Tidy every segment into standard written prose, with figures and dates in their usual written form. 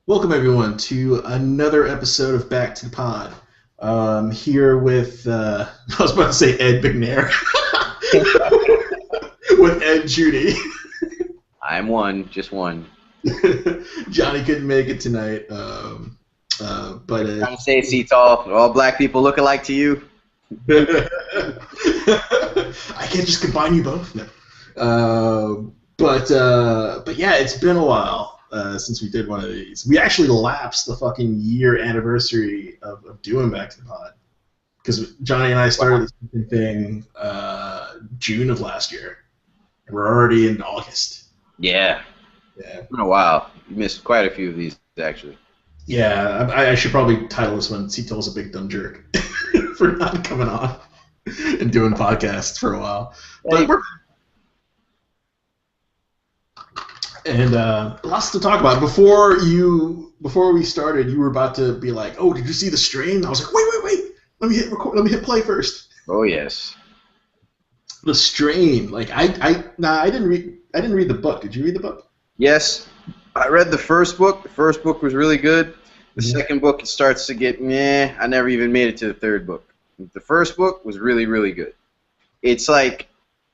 Welcome everyone to another episode of Back to the Pod. Here with I was about to say Ed McNair with Ed Jeudy. I'm one, just one. Johnny couldn't make it tonight, but Trying to stay seat tall. All black people look alike to you. I can't just combine you both. No. But yeah, it's been a while since we did one of these. We actually lapsed the fucking year anniversary of doing Back to the Pod because Johnny and I started this thing June of last year. We're already in August. Yeah. It's been a while. You missed quite a few of these, actually. Yeah, I should probably title this one "Cito's a Big Dumb Jerk" for not coming on and doing podcasts for a while. But we're and lots to talk about. Before we started, you were about to be like, "Oh, did you see The Strain?" I was like, "Wait, let me hit record. Let me hit play first." Oh yes. The Strain. Like I didn't read the book. Did you read the book? Yes, I read the first book. The first book was really good. The second book, it starts to get meh. I never even made it to the third book. The first book was really, really good. It's like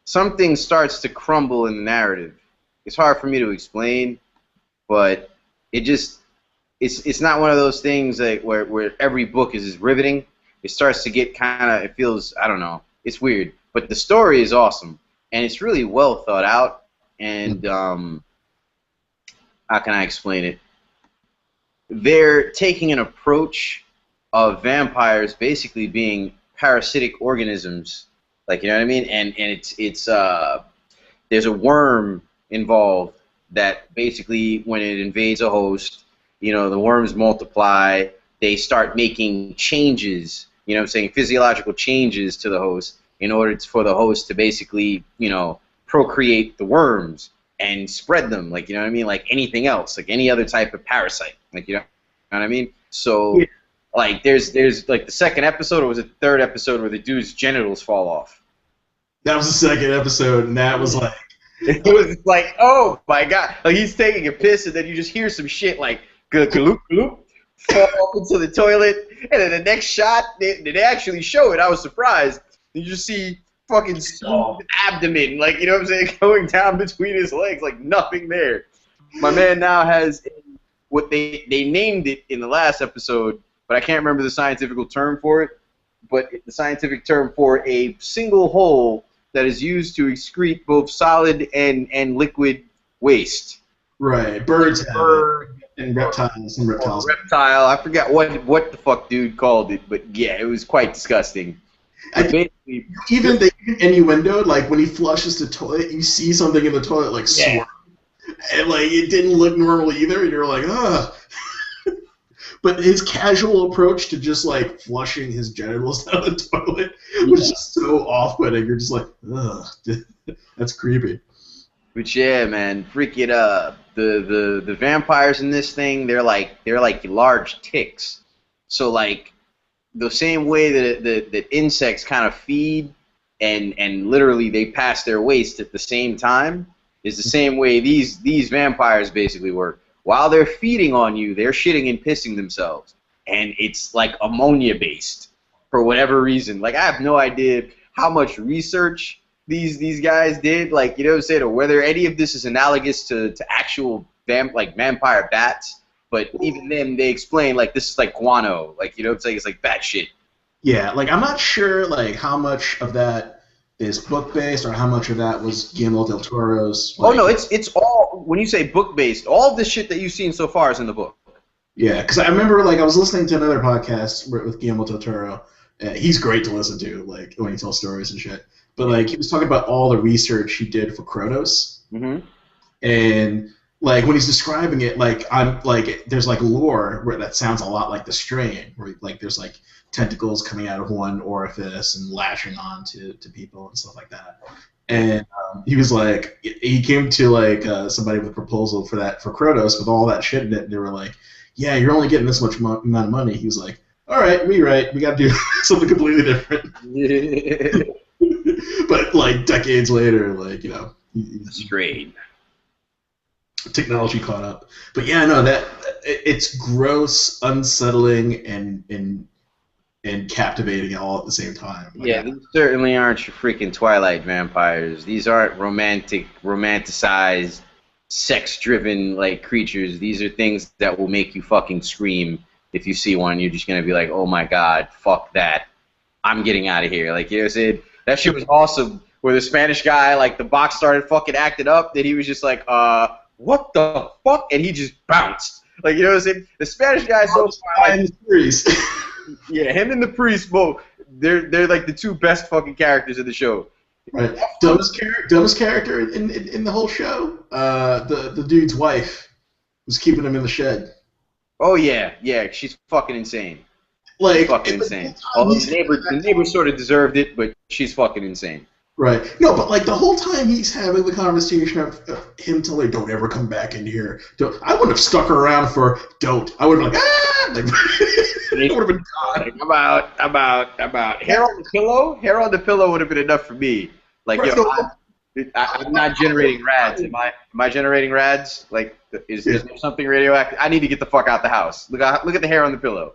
something starts to crumble in the narrative. It's hard for me to explain, but it's not one of those things like where every book is riveting. It starts to get kind of, it feels, I don't know, it's weird. But the story is awesome, and it's really well thought out, and how can I explain it? They're taking an approach of vampires basically being parasitic organisms, like, you know what I mean? And it's there's a worm involved that basically, when it invades a host, you know, the worms multiply. They start making changes, you know what I'm saying, physiological changes to the host in order for the host to basically, you know, procreate the worms and spread them, like, you know what I mean, like anything else, like any other type of parasite, like, you know what I mean? So, yeah. Like, there's like the second episode, or was it the third episode, where the dude's genitals fall off? That was the second episode, and that was like... It was like, oh my god, like he's taking a piss, and then you just hear some shit like gloop gloop fall into the toilet, and then the next shot they actually show it. I was surprised. You just see fucking abdomen, like, you know what I'm saying, going down between his legs, like nothing there. My man now has what they named it in the last episode, but I can't remember the scientific term for it. But the scientific term for a single hole that is used to excrete both solid and liquid waste. Right, birds have it, and reptiles. Reptile, I forgot what the fuck dude called it, but yeah, it was quite disgusting. Even the innuendo, like when he flushes the toilet, you see something in the toilet like swirl, and like it didn't look normal either, and you're like, ugh. But his casual approach to just like flushing his genitals down the toilet was just so off-putting. You're just like, ugh, that's creepy. But yeah, man, freaking the vampires in this thing, they're like large ticks. So like the same way that insects kind of feed and literally they pass their waste at the same time is the same way these vampires basically work. While they're feeding on you, they're shitting and pissing themselves. And it's like ammonia-based for whatever reason. Like, I have no idea how much research these guys did, like, you know what I'm saying, or whether any of this is analogous to actual vampire bats. But even then, they explain, like, this is like guano. Like, you know what I'm saying? It's like bat shit. Yeah, like, I'm not sure, like, how much of that is book-based, or how much of that was Guillermo del Toro's... Like, oh, no, it's all, when you say book-based, all of the shit that you've seen so far is in the book. Yeah, because I remember, like, I was listening to another podcast with Guillermo del Toro. He's great to listen to, like, when he tells stories and shit. But, like, he was talking about all the research he did for Kronos. Mm-hmm. And, like, when he's describing it, like, there's, like, lore where that sounds a lot like The Strain, where, like, there's, like, tentacles coming out of one orifice and lashing on to people and stuff like that. And he was like, he came to like somebody with a proposal for Kronos with all that shit in it, and they were like, yeah, you're only getting this much amount of money. He was like, all right, we got to do something completely different. But like decades later, like, you know, Strain. Technology caught up. But yeah, no, that it's gross, unsettling, and captivating all at the same time. Like, Yeah, these certainly aren't your freaking Twilight vampires. These aren't romanticized, sex-driven like creatures. These are things that will make you fucking scream if you see one. You're just gonna be like, oh my god, fuck that. I'm getting out of here. Like, you know what I'm saying? That shit was awesome. Where the Spanish guy, like, the box started fucking acting up, that he was just like, what the fuck? And he just bounced. Like, you know what I'm saying? The Spanish guy is so far, like, yeah, him and the priest, both, they're like the two best fucking characters of the show. Right. Dumbest character in the whole show, the dude's wife was keeping him in the shed. Oh, yeah, she's fucking insane. Like, fucking insane. Although the neighbor sort of deserved it, but she's fucking insane. Right. No, but like the whole time he's having the conversation of him telling her, "Don't ever come back in here." Don't. I wouldn't have stuck her around for "don't." I would have been like, "Ah!" Like, I would have been gone. I'm out. Hair on the pillow? Hair on the pillow would have been enough for me. Like, Right, yo, I'm not generating rads. Am I generating rads? Like, is there something radioactive? I need to get the fuck out the house. Look at the hair on the pillow.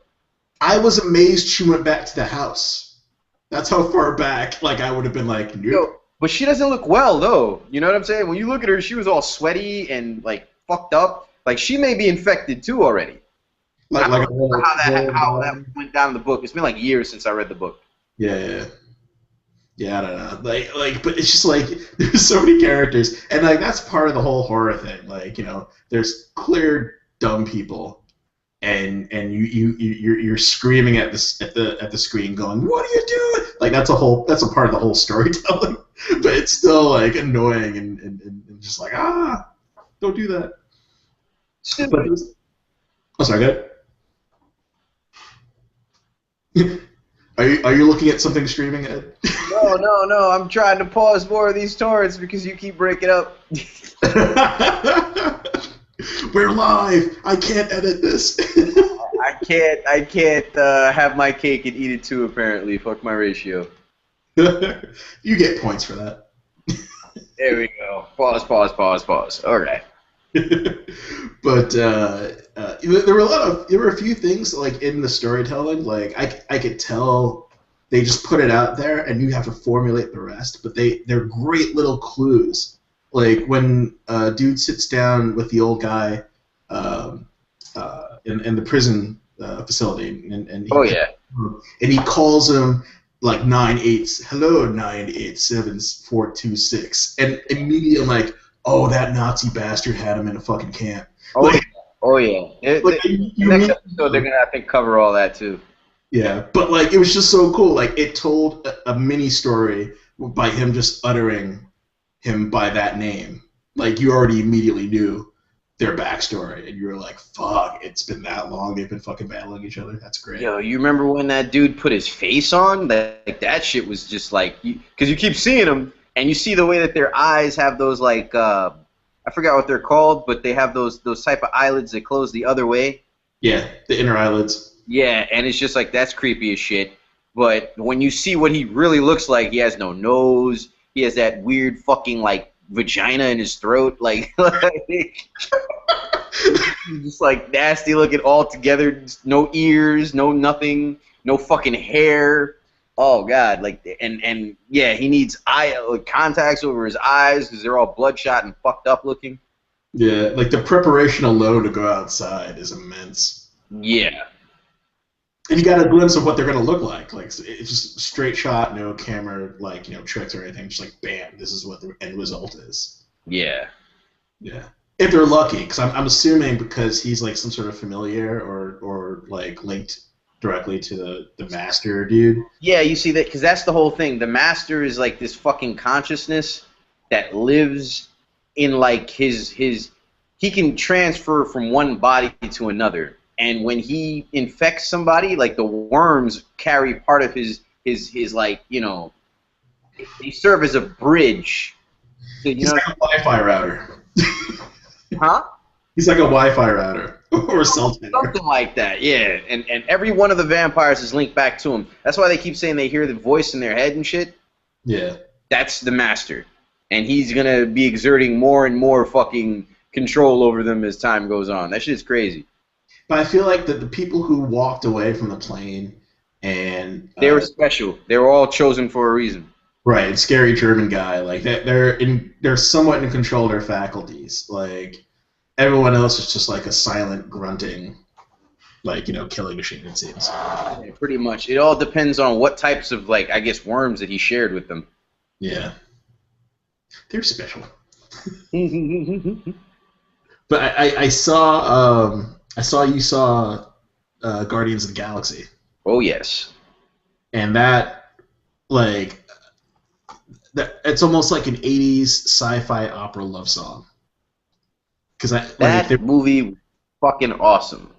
I was amazed she went back to the house. That's how far back, like, I would have been like, nope. Yo, but she doesn't look well, though. You know what I'm saying? When you look at her, she was all sweaty and, like, fucked up. Like, she may be infected, too, already. Like how that went down in the book. It's been, like, years since I read the book. Yeah, I don't know. Like, but it's just, like, there's so many characters. And, like, that's part of the whole horror thing. Like, you know, there's clear dumb people. And you're screaming at the screen, going, "What are you doing?" Like that's a part of the whole storytelling, but it's still like annoying and just like don't do that. But sorry, good. Are you looking at something streaming, Ed? No. I'm trying to pause more of these torrents because you keep breaking up. We're live. I can't edit this. I can't have my cake and eat it too. Apparently, fuck my ratio. You get points for that. There we go. Pause. All right. But there were a few things like in the storytelling. Like I could tell they just put it out there, and you have to formulate the rest. But they're great little clues. Like when dude sits down with the old guy in the prison facility, and he calls him like 9-8, hello 987-426, and immediately I'm like, oh, that Nazi bastard had him in a fucking camp. Next episode they're gonna I think cover all that too. Yeah, but like it was just so cool. Like it told a mini story by him just uttering him by that name. Like you already immediately knew their backstory, and you were like, fuck, it's been that long, they've been fucking battling each other. That's great. Yo, you remember when that dude put his face on? That shit was just like, because you keep seeing them, and you see the way that their eyes have those like, I forgot what they're called, but they have those type of eyelids that close the other way. Yeah, the inner eyelids. Yeah, and it's just like, that's creepy as shit. But when you see what he really looks like, he has no nose, he has that weird fucking like vagina in his throat, like just like nasty looking all together, no ears, no nothing, no fucking hair. Oh god, like and yeah, he needs contacts over his eyes because they're all bloodshot and fucked up looking. Yeah, like the preparation alone to go outside is immense. Yeah. And you got a glimpse of what they're gonna look like. Like it's just straight shot, no camera, like tricks or anything. Just like bam, this is what the end result is. Yeah. Yeah. If they're lucky, because I'm assuming because he's like some sort of familiar or like linked directly to the master dude. Yeah, you see that because that's the whole thing. The master is like this fucking consciousness that lives in like his. He can transfer from one body to another. And when he infects somebody, like the worms carry part of his like, they serve as a bridge. So, He's like a Wi-Fi router. Huh? He's like a Wi-Fi router or something like that, yeah. And every one of the vampires is linked back to him. That's why they keep saying they hear the voice in their head and shit. Yeah. That's the master. And he's going to be exerting more and more fucking control over them as time goes on. That shit's crazy. But I feel like the people who walked away from the plane and They were special. They were all chosen for a reason. right, scary German guy, like they're somewhat in control of their faculties. Like everyone else is just like a silent grunting, like killing machine. It seems. Yeah, pretty much. It all depends on what types of like I guess worms that he shared with them. Yeah, they're special. Yeah, But I saw you saw Guardians of the Galaxy, oh yes. and that like that it's almost like an '80s sci-fi opera love song. Because That movie fucking awesome.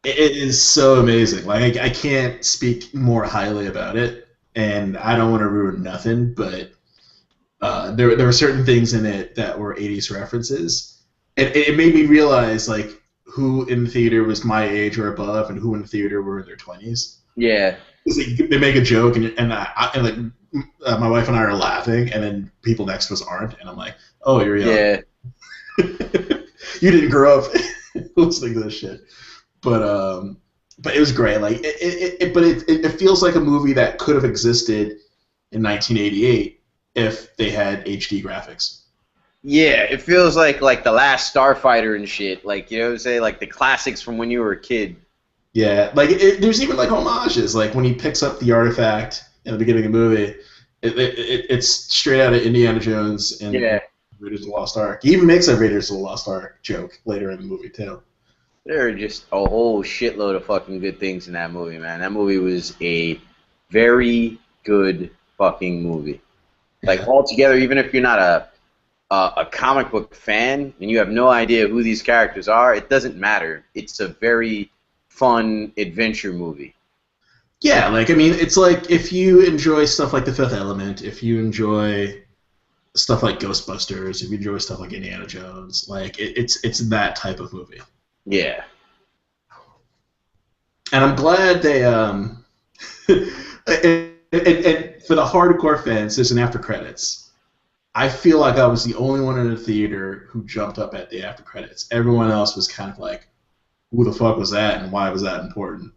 it is so amazing. Like I can't speak more highly about it, and I don't want to ruin nothing. But there were certain things in it that were '80s references, and it made me realize like who in the theater was my age or above, and who in the theater were in their 20s. Yeah. Like, they make a joke, and my wife and I are laughing, and then people next to us aren't, and I'm like, oh, you're young. Yeah. You didn't grow up listening to this shit. But it was great. Like it feels like a movie that could have existed in 1988 if they had HD graphics. Yeah, it feels like The Last Starfighter and shit. Like, you know what I'm saying? Like the classics from when you were a kid. Yeah, like there's even like homages. Like when he picks up the artifact in the beginning of the movie, it's straight out of Indiana Jones and Raiders of the Lost Ark. He even makes a Raiders of the Lost Ark joke later in the movie too. There are just a whole shitload of fucking good things in that movie, man. That movie was a very good fucking movie. Like altogether, even if you're not a comic book fan and you have no idea who these characters are, it doesn't matter. It's a very fun adventure movie. Yeah, like I mean, it's like if you enjoy stuff like The Fifth Element, if you enjoy stuff like Ghostbusters, if you enjoy stuff like Indiana Jones, like it's that type of movie. Yeah. And I'm glad they and for the hardcore fans, there's an after credits. I feel like I was the only one in the theater who jumped up at the after credits. Everyone else was kind of like, who the fuck was that and why was that important?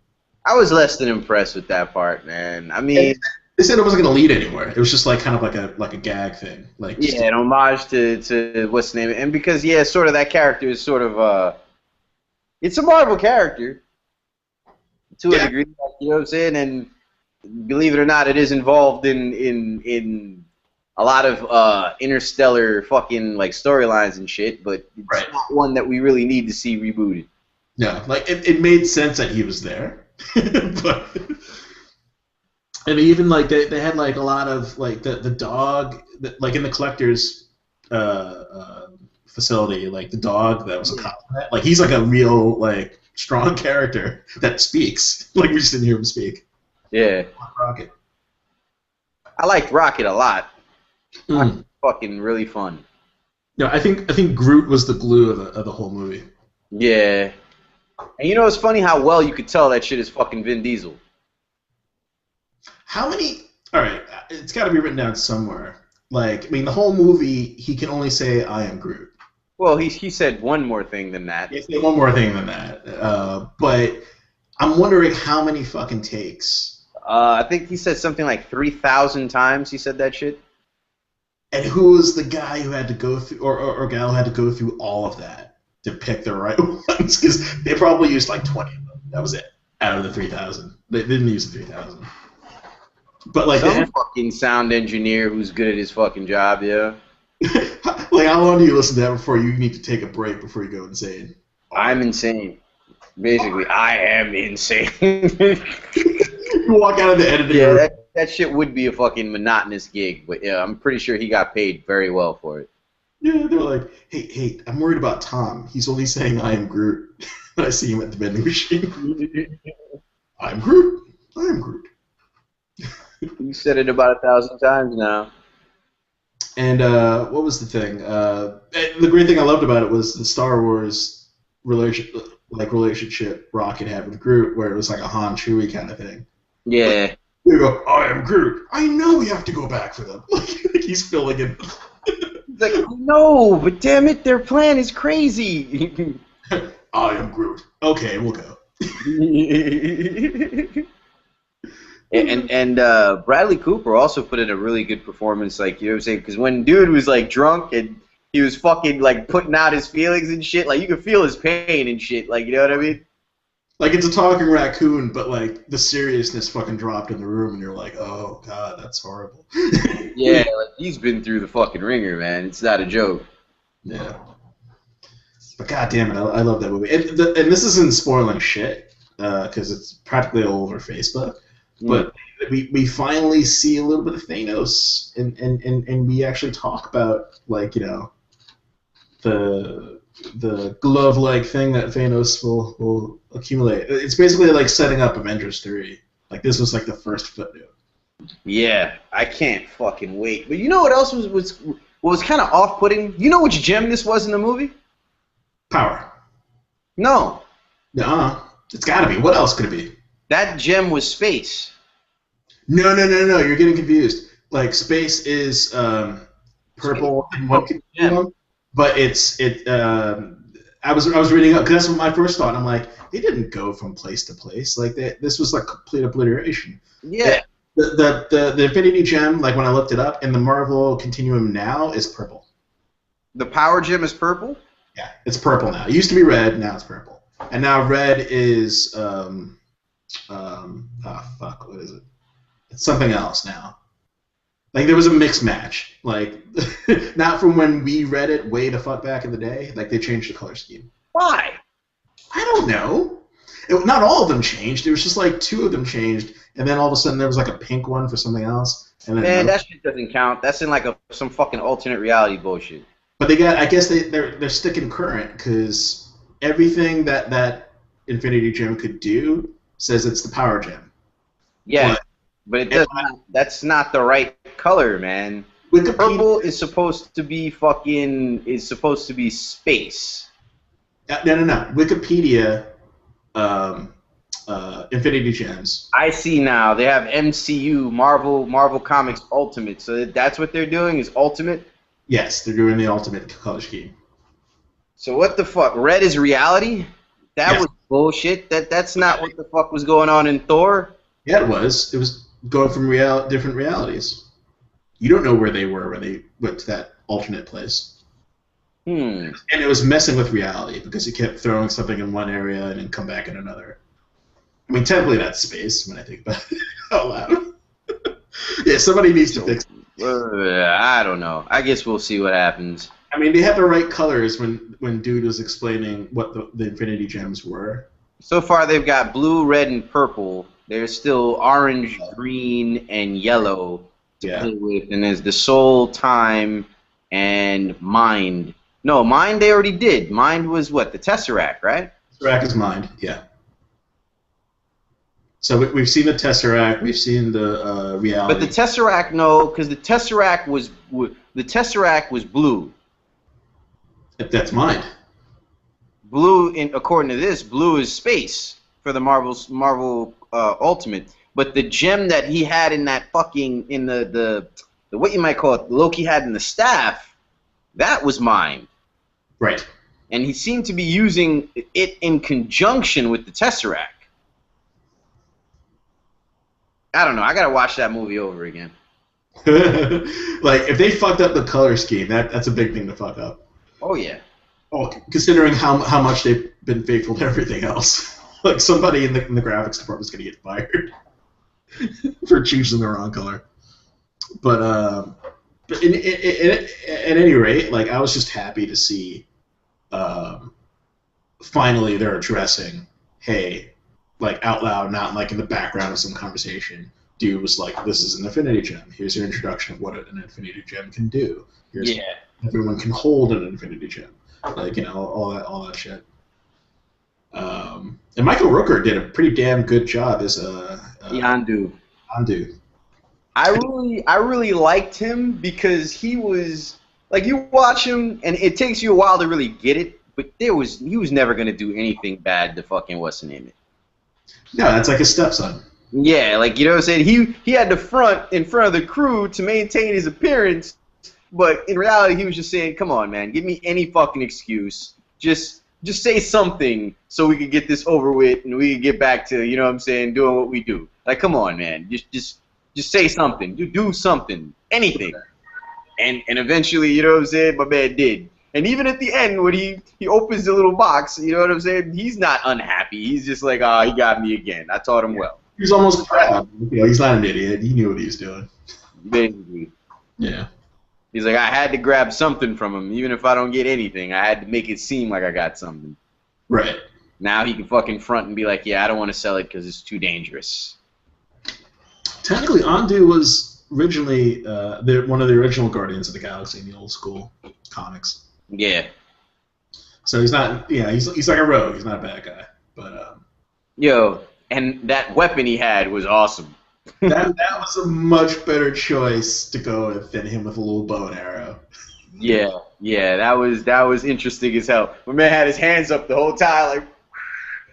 I was less than impressed with that part, man. I mean, they said it wasn't going to lead anywhere. It was just like kind of like a gag thing. Like yeah, an homage to what's the name? And because sort of that character is sort of it's a Marvel character to a degree, you know what I'm saying? And believe it or not, it is involved in a lot of interstellar fucking like storylines and shit, but it's not one that we really need to see rebooted. No, like it made sense that he was there, but and even like they had like a lot of like the dog like in the collector's facility, like the dog that was a cop. Like he's like a real like strong character that speaks. Like we just didn't hear him speak. Yeah. Rocket. I liked Rocket a lot. Fucking really fun. No, I think Groot was the glue of the whole movie. Yeah. And you know it's funny how well you could tell that shit is fucking Vin Diesel. How many? All right, it's got to be written down somewhere. Like, I mean, the whole movie, he can only say, "I am Groot." Well, he said one more thing than that. He said one more thing than that. But I'm wondering how many fucking takes. I think he said something like 3,000 times he said that shit. And who was the guy who had to go through, or gal who had to go through all of that to pick the right ones? Because they probably used like 20 of them. That was it, out of the 3,000. They didn't use the 3,000. But like some fucking sound engineer who's good at his fucking job, yeah. Like, how long do you listen to that before you need to take a break before you go insane? I'm insane. Basically, I am insane. You walk out of the editing room. Yeah, that shit would be a fucking monotonous gig, but yeah, I'm pretty sure he got paid very well for it. Yeah, they're like, hey, I'm worried about Tom. He's only saying I am Groot. When I see him at the vending machine. I'm Groot. I am Groot. You said it about 1,000 times now. And what was the thing? The great thing I loved about it was the Star Wars relationship Rocket had with Groot, where it was like a Han Chewie kind of thing. Yeah. You go, I am Groot. I know we have to go back for them. Like he's filling in. He's like, no, but damn it, their plan is crazy. I am Groot. Okay, we'll go. And Bradley Cooper also put in a really good performance, like, you know what I'm saying? Because when dude was like drunk and he was fucking like putting out his feelings and shit, like you could feel his pain and shit, like, you know what I mean? Like it's a talking raccoon, but like the seriousness fucking dropped in the room, and you're like, oh god, that's horrible. Yeah, like he's been through the fucking ringer, man. It's not a joke. Yeah. But god damn it, I love that movie. And this isn't spoiling shit, because it's practically all over Facebook. But we finally see a little bit of Thanos, and we actually talk about, like, you know, the glove-like thing that Thanos will accumulate. It's basically like setting up Avengers 3. Like, this was like the first footnote. Yeah, I can't fucking wait. But you know what else was kind of off-putting? You know which gem this was in the movie? Power. No. Nuh-uh. It's gotta be. What else could it be? That gem was space. No. You're getting confused. Like, space is purple in one continuum, but I was reading up, because that's what my first thought. And I'm like, they didn't go from place to place. Like, this was like complete obliteration. Yeah. The Infinity Gem, like when I looked it up, in the Marvel continuum now is purple. The power gem is purple? Yeah, it's purple now. It used to be red, now it's purple. And now red is what is it? It's something else now. Like, there was a mixed match. Like, not from when we read it way the fuck back in the day. Like, they changed the color scheme. Why? I don't know. Not all of them changed. There was just like 2 of them changed, and then all of a sudden there was like a pink one for something else. And then man, that shit doesn't count. That's in like some fucking alternate reality bullshit. But I guess they're sticking current, because everything that Infinity Gem could do says it's the power gem. Yeah, but it does not, that's not the right color, man. Purple is supposed to be space. No. Wikipedia, Infinity Gems. I see now. They have MCU, Marvel Comics Ultimate. So that's what they're doing, is Ultimate? Yes, they're doing the Ultimate color scheme. So what the fuck? Red is reality? That was bullshit. That's not what the fuck was going on in Thor. Yeah, it was. It was going from different realities. You don't know where they were when they went to that alternate place. And it was messing with reality, because it kept throwing something in one area and then come back in another. I mean, technically that's space when I think about it out loud. Yeah, somebody needs to fix it. I don't know. I guess we'll see what happens. I mean, they had the right colors when dude was explaining what the Infinity Gems were. So far they've got blue, red, and purple. There's still orange, green, and yellow to play with. And there's the soul, time, and mind. No, mind they already did. Mind was what? The Tesseract, right? Tesseract is mind, yeah. So we've seen the Tesseract, we've seen the reality. But the Tesseract, no, because the Tesseract was blue. That's mind. Blue, according to this, blue is space for the Marvel Ultimate. But the gem that he had in that fucking the what you might call it, Loki had in the staff, that was mind. Right. And he seemed to be using it in conjunction with the Tesseract. I don't know. I gotta watch that movie over again. Like, if they fucked up the color scheme, that's a big thing to fuck up. Oh yeah. Oh, considering how much they've been faithful to everything else. Like, somebody in the graphics department is gonna get fired for choosing the wrong color. But at any rate, like, I was just happy to see. Finally, they're addressing, hey, like, out loud, not like in the background of some conversation. Dude was like, this is an Infinity Gem. Here's your introduction of what an Infinity Gem can do. Here's everyone can hold an Infinity Gem. Like, you know, all that shit. And Michael Rooker did a pretty damn good job as Yondu. I really liked him, because he was, like, you watch him and it takes you a while to really get it, but he was never gonna do anything bad to fucking what's the name. No, that's like his stepson. Yeah, like, you know what I'm saying? He had to front in front of the crew to maintain his appearance, but in reality he was just saying, come on, man, give me any fucking excuse. Just just say something so we can get this over with and we can get back to, you know what I'm saying, doing what we do. Like, come on, man. Just say something. Do something. Anything. And eventually, you know what I'm saying, my man did. And even at the end, when he opens the little box, you know what I'm saying, he's not unhappy. He's just like, oh, he got me again. I taught him well. He's almost proud. You know, he's not an idiot. He knew what he was doing. Basically. Yeah. He's like, I had to grab something from him. Even if I don't get anything, I had to make it seem like I got something. Right. Now he can fucking front and be like, yeah, I don't want to sell it because it's too dangerous. Technically, Ondu was originally one of the original Guardians of the Galaxy in the old school comics. Yeah. So he's not, he's like a rogue. He's not a bad guy. But yo, and that weapon he had was awesome. that was a much better choice to go with than him with a little bow and arrow. Yeah, that was interesting as hell. My man had his hands up the whole time, like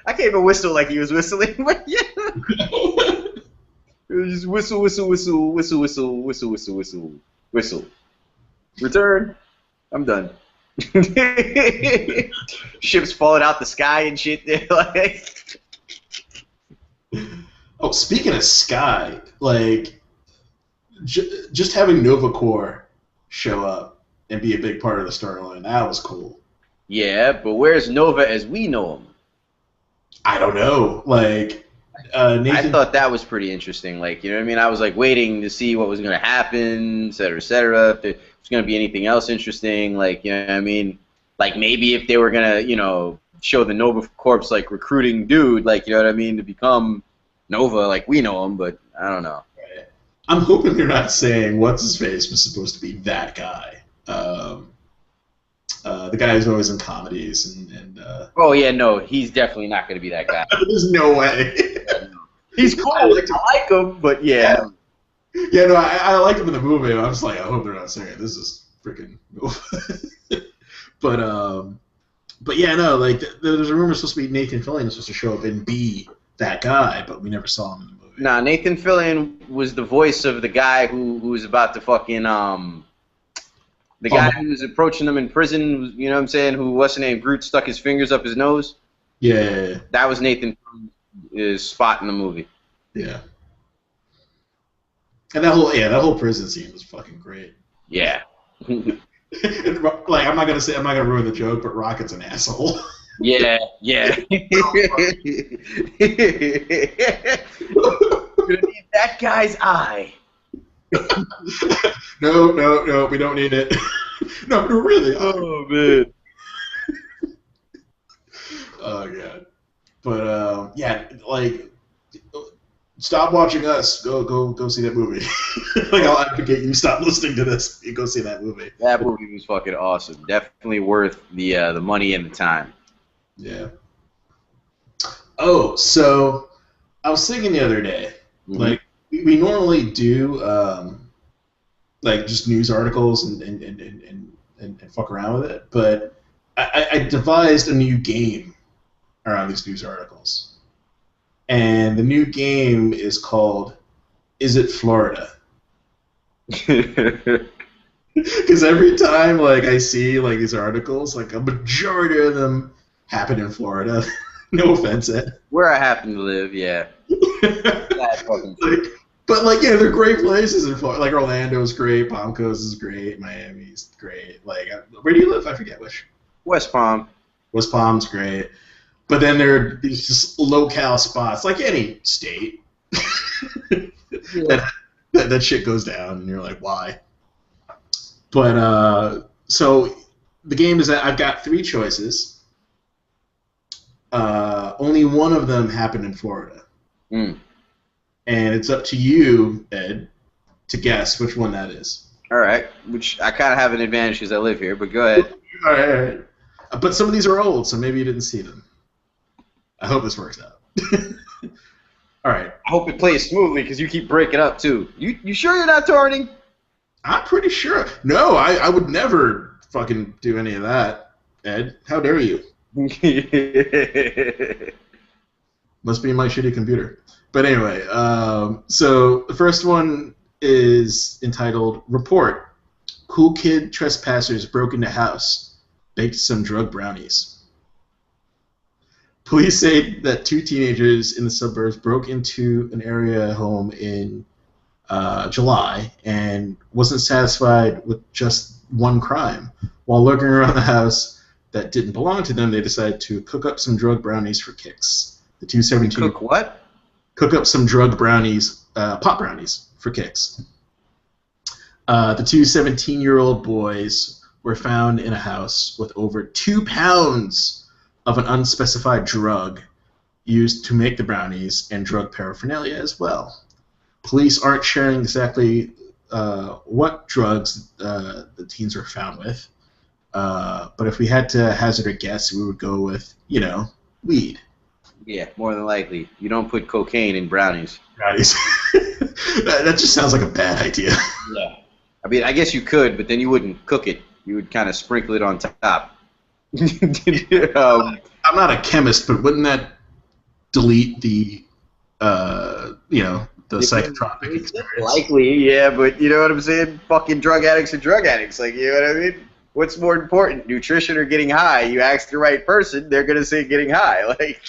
I can't even whistle like he was whistling, but yeah. It was just whistle, whistle, whistle, whistle, whistle, whistle, whistle, whistle, whistle. Return. I'm done. Ships falling out the sky and shit. Like. Oh, speaking of sky, like just having Nova Corps show up and be a big part of the storyline, that was cool. Yeah, but where's Nova as we know him? I don't know. Like. Nathan, I thought that was pretty interesting. Like, you know what I mean? I was like waiting to see what was going to happen, et cetera, et cetera. If there was going to be anything else interesting, like, you know what I mean? Like maybe if they were going to, you know, show the Nova Corps like recruiting dude, like, you know what I mean, to become Nova, like we know him, but I don't know. Right. I'm hoping they're not saying what's his face was supposed to be that guy. The guy who's always in comedies and oh yeah, no, he's definitely not going to be that guy. There's no way. He's cool. I like him, but yeah. Yeah, no, I liked him in the movie. I was like, I hope they're not saying it. This is freaking Nova. But yeah, no, like there's a rumor supposed to be Nathan Fillion is supposed to show up and be that guy, but we never saw him in the movie. Nah, Nathan Fillion was the voice of the guy who was about to fucking the guy who was approaching them in prison, you know what I'm saying, who, what's the name, Groot stuck his fingers up his nose? Yeah. That was Nathan Fillion's spot in the movie. Yeah. And that whole prison scene was fucking great. Yeah. Like, I'm not gonna ruin the joke, but Rocket's an asshole. Yeah. You're gonna need that guy's eye. No, we don't need it. No, really. Oh man. Oh god. But yeah, like, stop watching us. Go see that movie. Like, I'll advocate you stop listening to this. You go see that movie. That movie was fucking awesome. Definitely worth the money and the time. Yeah. Oh, so I was thinking the other day, like we normally do like just news articles and fuck around with it, but I devised a new game around these news articles. And the new game is called Is It Florida? Because every time like I see like these articles, like a majority of them happen in Florida. No offense, Ed. Where I happen to live, yeah. That's fucking like, but like, yeah, they're great places in Florida. Like Orlando's great, Palm Coast is great, Miami's great. Like, where do you live? I forget which. West Palm. West Palm's great. But then there are these just locale spots, like any state, that shit goes down, and you're like, why? But so the game is that I've got 3 choices. Only one of them happened in Florida. Mm. And it's up to you, Ed, to guess which one that is. All right, which I kind of have an advantage because I live here, but go ahead. All right. But some of these are old, so maybe you didn't see them. I hope this works out. All right. I hope it plays smoothly because you keep breaking up, too. You sure you're not turning? I'm pretty sure. No, I would never fucking do any of that, Ed. How dare you? Must be my shitty computer. But anyway, so the first one is entitled Report. Cool kid trespassers broke into house. Baked some drug brownies. Police say that two teenagers in the suburbs broke into an area home in July and wasn't satisfied with just one crime. While lurking around the house that didn't belong to them, they decided to cook up some drug brownies for kicks. The two 17 Cook what? Cook up some drug brownies, pot brownies for kicks. The two 17-year-old boys were found in a house with over 2 pounds of an unspecified drug used to make the brownies and drug paraphernalia as well. Police aren't sharing exactly what drugs the teens were found with, but if we had to hazard a guess, we would go with, weed. Yeah, more than likely. You don't put cocaine in brownies. Brownies. That just sounds like a bad idea. Yeah. I mean, I guess you could, but then you wouldn't cook it. You would kind of sprinkle it on top. I'm not a chemist, but wouldn't that delete the, the psychotropic experience? Likely, yeah, but you know what I'm saying? Fucking drug addicts are drug addicts. Like, you know what I mean? What's more important, nutrition or getting high? You ask the right person, they're going to say getting high. Like,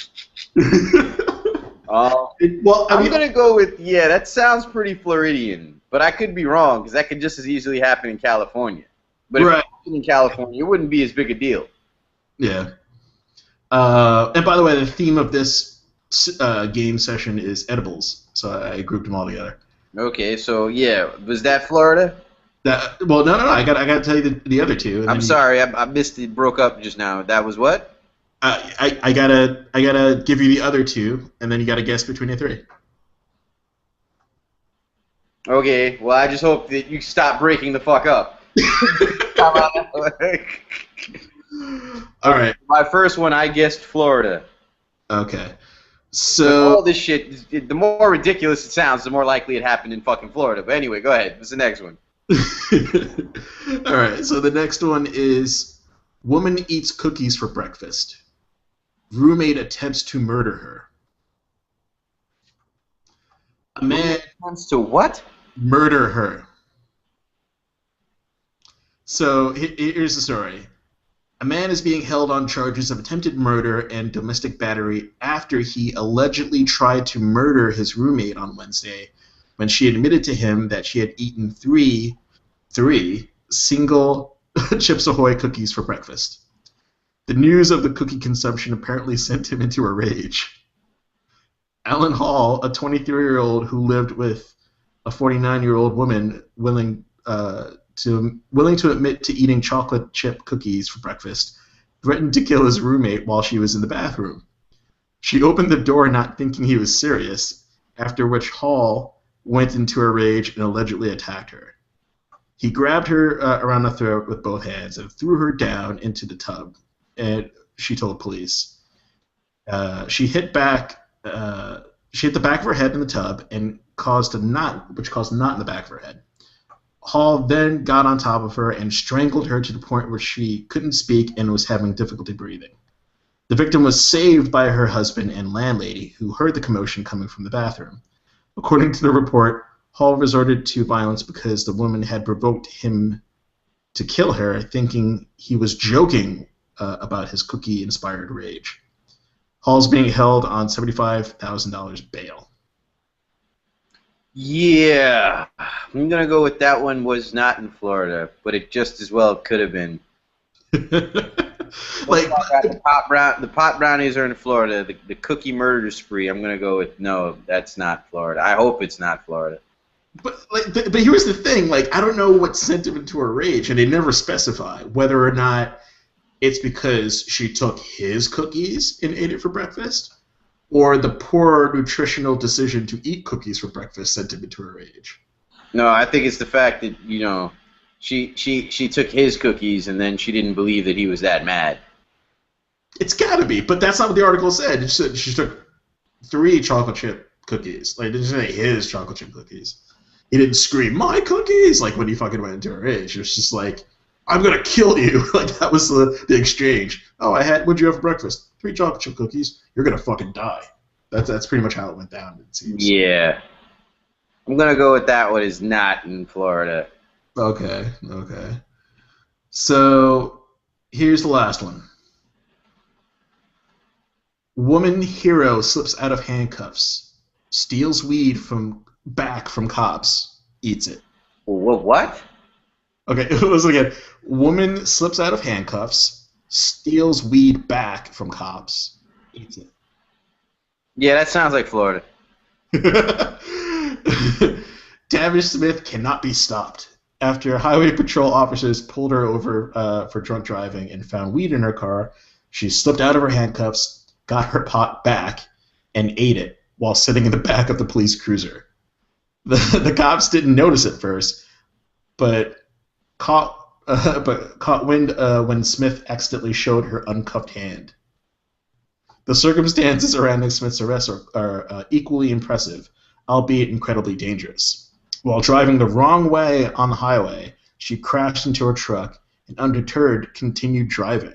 I'm going to go with, that sounds pretty Floridian, but I could be wrong because that could just as easily happen in California. But if it happened in California, it wouldn't be as big a deal. Yeah. And by the way, the theme of this game session is edibles, so I grouped them all together. Okay, so was that Florida? No. I got to tell you the other two. I'm sorry, I missed it. Broke up just now. That was what? I gotta give you the other two, and then you gotta guess between the three. Okay. Well, I just hope that you stop breaking the fuck up. All right. My first one, I guessed Florida. Okay. So all this shit, the more ridiculous it sounds, the more likely it happened in fucking Florida. But anyway, go ahead. What's the next one? All right. So the next one is woman eats cookies for breakfast. Roommate attempts to murder her. A man attempts to what? Murder her. So here's the story. A man is being held on charges of attempted murder and domestic battery after he allegedly tried to murder his roommate on Wednesday when she admitted to him that she had eaten three single Chips Ahoy cookies for breakfast. The news of the cookie consumption apparently sent him into a rage. Alan Hall, a 23-year-old who lived with a 49-year-old woman willing to admit to eating chocolate chip cookies for breakfast, threatened to kill his roommate while she was in the bathroom. She opened the door not thinking he was serious, after which Hall went into a rage and allegedly attacked her. He grabbed her around the throat with both hands and threw her down into the tub, and she told police. She hit the back of her head in the tub and caused a knot, which caused a knot in the back of her head. Hall then got on top of her and strangled her to the point where she couldn't speak and was having difficulty breathing. The victim was saved by her husband and landlady, who heard the commotion coming from the bathroom. According to the report, Hall resorted to violence because the woman had provoked him to kill her, thinking he was joking about his cookie-inspired rage. Hall's being held on $75,000 bail. Yeah, I'm gonna go with that one. Was not in Florida, but it just as well could have been. Like the pot brownies are in Florida. The cookie murder spree. I'm gonna go with no. That's not Florida. I hope it's not Florida. But here's the thing. Like, I don't know what sent him into a rage, and they never specify whether or not it's because she took his cookies and ate it for breakfast, or the poor nutritional decision to eat cookies for breakfast sent him into a rage. No, I think it's the fact that, she took his cookies and then she didn't believe that he was that mad. It's gotta be, but that's not what the article said. It said she took 3 chocolate chip cookies. Like, it didn't say his chocolate chip cookies. He didn't scream, "My cookies!" like when he fucking went into a rage. It was just like, "I'm gonna kill you." Like, that was the exchange. "Oh, what'd you have for breakfast? 3 chocolate chip cookies. You're gonna fucking die." That's pretty much how it went down, it seems. Yeah. I'm gonna go with that one is not in Florida. Okay. So, here's the last one. Woman hero slips out of handcuffs, steals weed from cops, eats it. What? Okay, listen again. Woman slips out of handcuffs, steals weed back from cops, eats it. Yeah, that sounds like Florida. Tavish Smith cannot be stopped. After highway patrol officers pulled her over for drunk driving and found weed in her car, she slipped out of her handcuffs, got her pot back, and ate it while sitting in the back of the police cruiser. The cops didn't notice at first, but caught wind when Smith accidentally showed her uncuffed hand. The circumstances surrounding Smith's arrest are equally impressive, albeit incredibly dangerous. While driving the wrong way on the highway, she crashed into her truck and, undeterred, continued driving.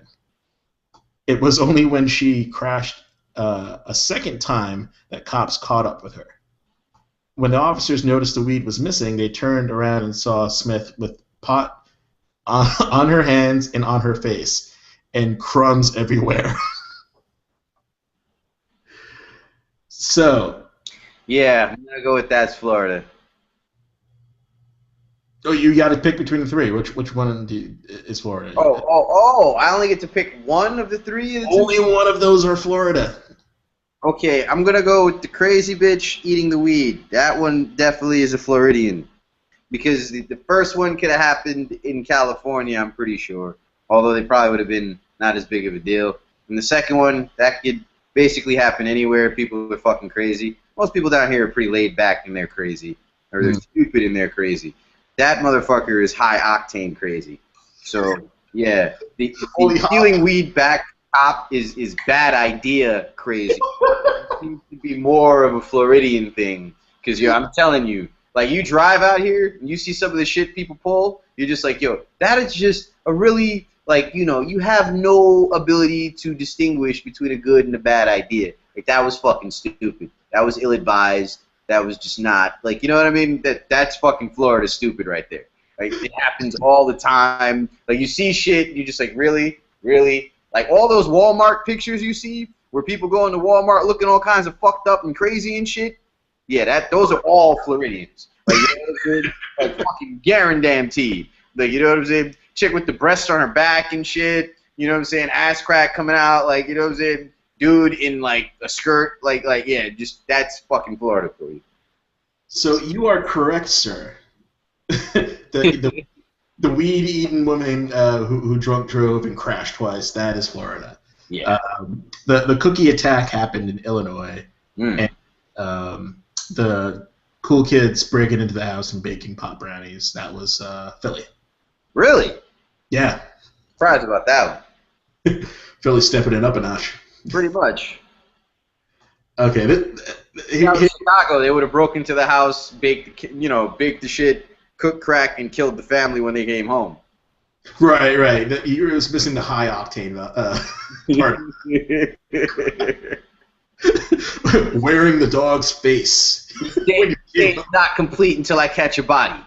It was only when she crashed a second time that cops caught up with her. When the officers noticed the weed was missing, they turned around and saw Smith with pot on her hands and on her face, and crumbs everywhere. So, yeah, I'm gonna go with that's Florida. Oh, you got to pick between the three. Which one is Florida? Oh! I only get to pick one of the three. Only one of those are Florida. Okay, I'm gonna go with the crazy bitch eating the weed. That one definitely is a Floridian, because the first one could have happened in California, I'm pretty sure. Although they probably would have been not as big of a deal. And the second one, that could basically happen anywhere. People are fucking crazy. Most people down here are pretty laid back and they're crazy, or they're stupid and they're crazy. That motherfucker is high octane crazy. So yeah, the stealing weed back cop is bad idea crazy. It seems to be more of a Floridian thing, because I'm telling you, like, you drive out here and you see some of the shit people pull, you're just like, yo, that is just a really, like, you have no ability to distinguish between a good and a bad idea. Like, that was fucking stupid. That was ill-advised. That was just not, like, you know what I mean? That's fucking Florida stupid right there. Like, it happens all the time. Like, you see shit, and you're just like, really? Really? Like, all those Walmart pictures you see where people go into Walmart looking all kinds of fucked up and crazy and shit, yeah, those are all Floridians. Like, you know what I'm saying? Like, fucking guaranteed. Like, you know what I'm saying? Chick with the breasts on her back and shit. You know what I'm saying? Ass crack coming out. Like, you know what I'm saying? Dude in, like, a skirt. Like yeah, just, that's fucking Florida for you. So you are correct, sir. the weed-eating woman who drunk drove and crashed twice, that is Florida. Yeah. The cookie attack happened in Illinois. And the cool kids breaking into the house and baking pot brownies, that was Philly. Really? Yeah. Surprised about that one. Philly stepping it up a notch. Pretty much. Okay. In Chicago, they would have broke into the house, baked the shit, cooked crack, and killed the family when they came home. Right. You were missing the high octane part. Wearing the dog's face. It's not complete until I catch a body.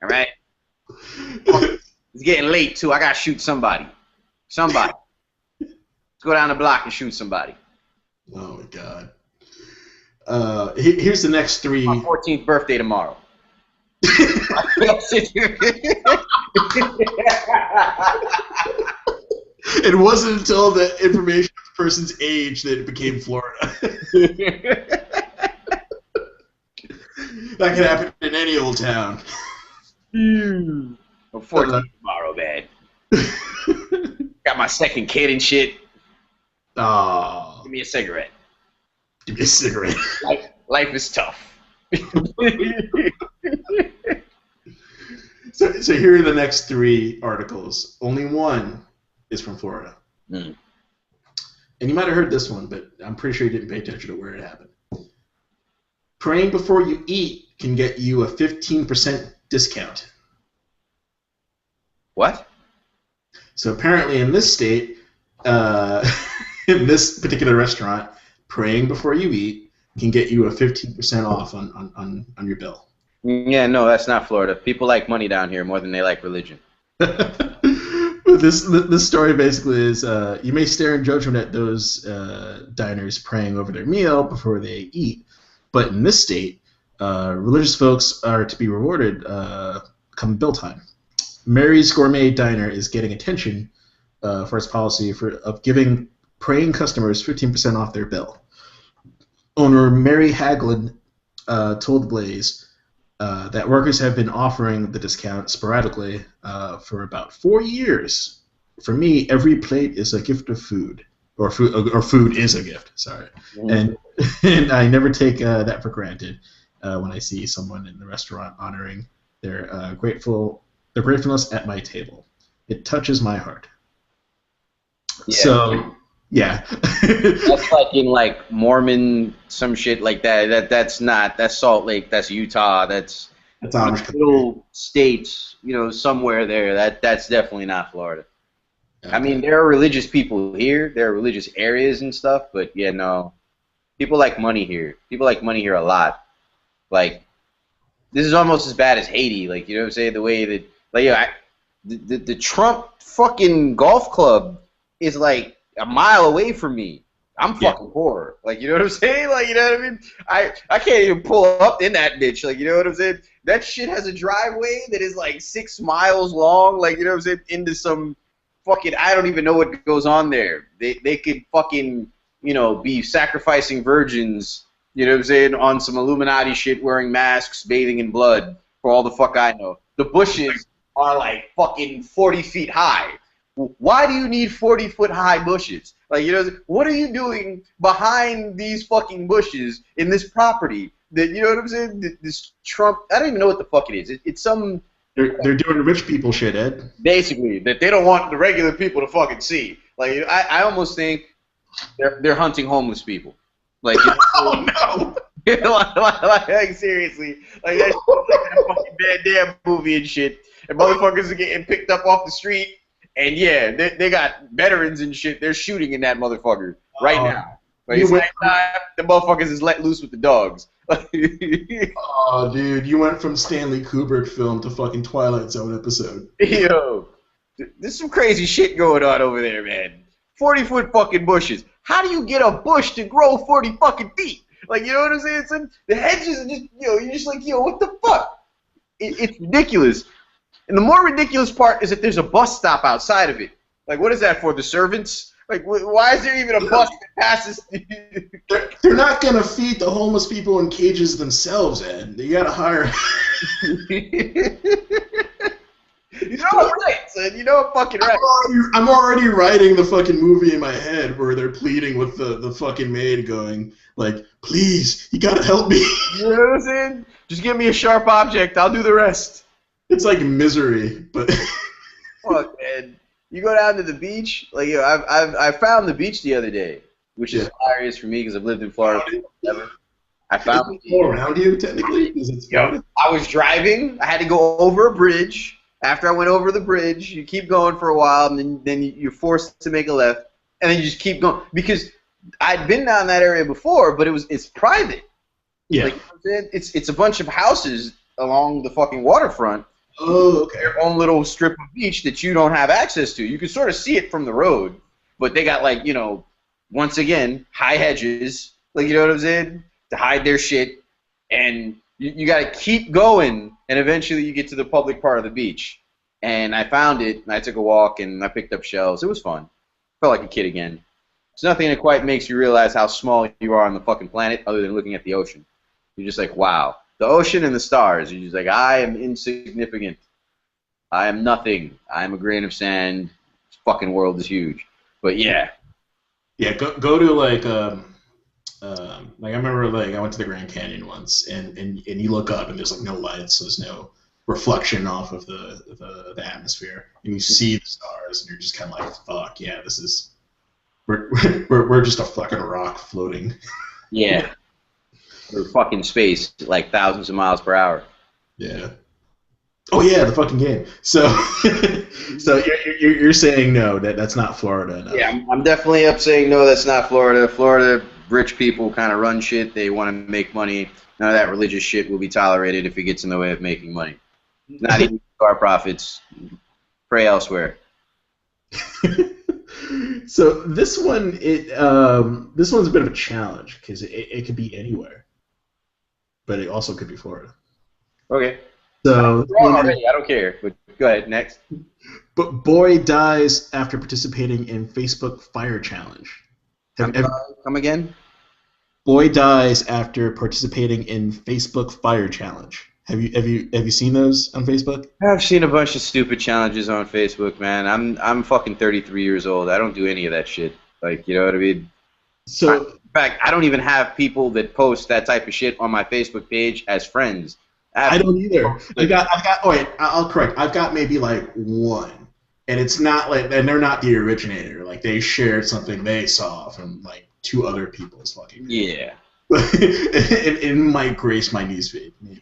All right? It's getting late, too. I got to shoot somebody. Let's go down the block and shoot somebody. Oh, my God. Here's the next three. My 14th birthday tomorrow. It wasn't until the information of the person's age that it became Florida. That could happen in any old town. I'm 14 tomorrow, man. Got my second kid and shit. Oh. Give me a cigarette. Give me a cigarette. Life is tough. So here are the next three articles. Only one is from Florida. And you might have heard this one, but I'm pretty sure you didn't pay attention to where it happened. Praying before you eat can get you a 15% discount. What? So apparently in this state, in this particular restaurant, praying before you eat can get you a 15% off on your bill. Yeah, no, that's not Florida. People like money down here more than they like religion. But this story basically is you may stare in judgment at those diners praying over their meal before they eat, but in this state, religious folks are to be rewarded come bill time. Mary's Gourmet Diner is getting attention for its policy of giving praying customers 15% off their bill. Owner Mary Haglund told the Blaze that workers have been offering the discount sporadically for about 4 years. For me, every plate is a gift of food, or food is a gift. Sorry, and I never take that for granted when I see someone in the restaurant honoring their gratefulness at my table. It touches my heart. Yeah. So. Yeah. That's like in like Mormon some shit like that. That's Salt Lake, that's Utah, that's Amish little states, somewhere there. That's definitely not Florida. Okay. I mean, there are religious people here, there are religious areas and stuff, but yeah, no. People like money here. People like money here a lot. Like, this is almost as bad as Haiti, like, you know what I'm saying? The way that, like, the Trump fucking golf club is like a mile away from me. I'm fucking poor. Like, you know what I'm saying? Like, you know what I mean? I can't even pull up in that bitch. Like, you know what I'm saying? That shit has a driveway that is like 6 miles long. Like, you know what I'm saying? Into some fucking, I don't even know what goes on there. They could fucking, be sacrificing virgins, you know what I'm saying, on some Illuminati shit, wearing masks, bathing in blood, for all the fuck I know. The bushes are like fucking 40 feet high. Why do you need 40-foot high bushes? Like, what are you doing behind these fucking bushes in this property? That, you know what I'm saying? This Trump, I don't even know what the fuck it is. It's some. They're doing rich people shit, Ed. Basically, that they don't want the regular people to fucking see. Like, I almost think they're hunting homeless people. Like, oh no. like seriously, like that's like a fucking Van Damme movie and shit. And motherfuckers are getting picked up off the street. And yeah, they got veterans and shit. They're shooting in that motherfucker right now. Like, it's nighttime, the motherfuckers is let loose with the dogs. Oh, dude, you went from Stanley Kubrick film to fucking Twilight Zone episode. Yo, there's some crazy shit going on over there, man. 40-foot fucking bushes. How do you get a bush to grow 40 fucking feet? Like, you know what I'm saying? The hedges are just, you're just like, what the fuck? It's ridiculous. And the more ridiculous part is that there's a bus stop outside of it. Like, what is that for? The servants? Like, why is there even a bus that passes? They're not going to feed the homeless people in cages themselves, Ed. You got to hire. You know I'm right, son. You know I'm fucking right. I'm already writing the fucking movie in my head where they're pleading with the fucking maid going, like, please, you got to help me. You know what I'm saying? Just give me a sharp object. I'll do the rest. It's like Misery, but fuck, man. You go down to the beach, like, I found the beach the other day, which is hilarious for me because I've lived in Florida forever. I found the beach. Around you, technically. I was driving. I had to go over a bridge. After I went over the bridge, you keep going for a while, and then you're forced to make a left, and then you just keep going because I'd been down that area before, but it's private. Yeah. Like, it's a bunch of houses along the fucking waterfront. Oh, okay. Their own little strip of beach that you don't have access to. You can sort of see it from the road, but they got, like, once again, high hedges, like, you know what I'm saying, to hide their shit, and you got to keep going, and eventually you get to the public part of the beach. And I found it, and I took a walk, and I picked up shells. It was fun. Felt like a kid again. It's nothing that quite makes you realize how small you are on the fucking planet other than looking at the ocean. You're just like, wow. The ocean and the stars. You're just like, I am insignificant. I am nothing. I am a grain of sand. This fucking world is huge. But yeah. Yeah, go to like I remember, like, I went to the Grand Canyon once, and you look up and there's like no lights, so there's no reflection off of the atmosphere, and you see the stars, and you're just kind of like, fuck yeah, this is we're just a fucking rock floating. Yeah. Or fucking space, like thousands of miles per hour. Yeah. Oh yeah, the fucking game. So, so you're saying no, that's not Florida enough. Yeah, I'm definitely up saying no, that's not Florida. Florida, rich people kind of run shit. They want to make money. None of that religious shit will be tolerated if it gets in the way of making money. Not even car profits. Pray elsewhere. So this one's a bit of a challenge because it could be anywhere, but it also could be Florida. Okay. So this Wrong one is, already. I don't care. But go ahead. Next. but boy dies after participating in Facebook fire challenge. Come again? Boy dies after participating in Facebook fire challenge. Have you seen those on Facebook? I've seen a bunch of stupid challenges on Facebook, man. I'm fucking 33 years old. I don't do any of that shit. Like, you know what I mean? So In fact, I don't even have people that post that type of shit on my Facebook page as friends. I don't either. Oh wait, I'll correct. I've got maybe like one, and it's not like, and they're not the originator. Like they shared something they saw from like two other people's fucking. Yeah. it might grace my newsfeed, maybe.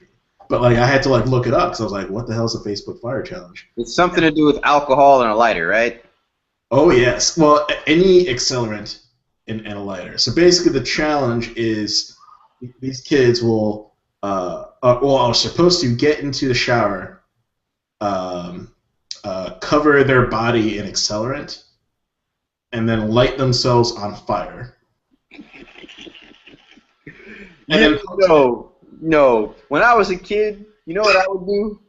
But like I had to like look it up because I was like, what the hell is a Facebook fire challenge? It's something to do with alcohol and a lighter, right? Oh yes. Well, any accelerant in a lighter. So basically, the challenge is these kids will are supposed to get into the shower, cover their body in accelerant, and then light themselves on fire. No. When I was a kid, you know what I would do?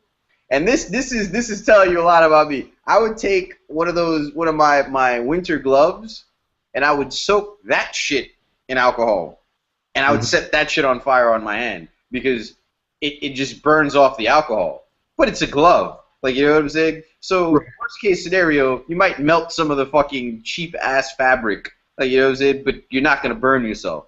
And this is telling you a lot about me. I would take one of my winter gloves, and I would soak that shit in alcohol, and I would set that shit on fire on my hand because it just burns off the alcohol. But it's a glove, like, you know what I'm saying? So worst case scenario, you might melt some of the fucking cheap ass fabric, like, you know what I'm saying? But you're not gonna burn yourself,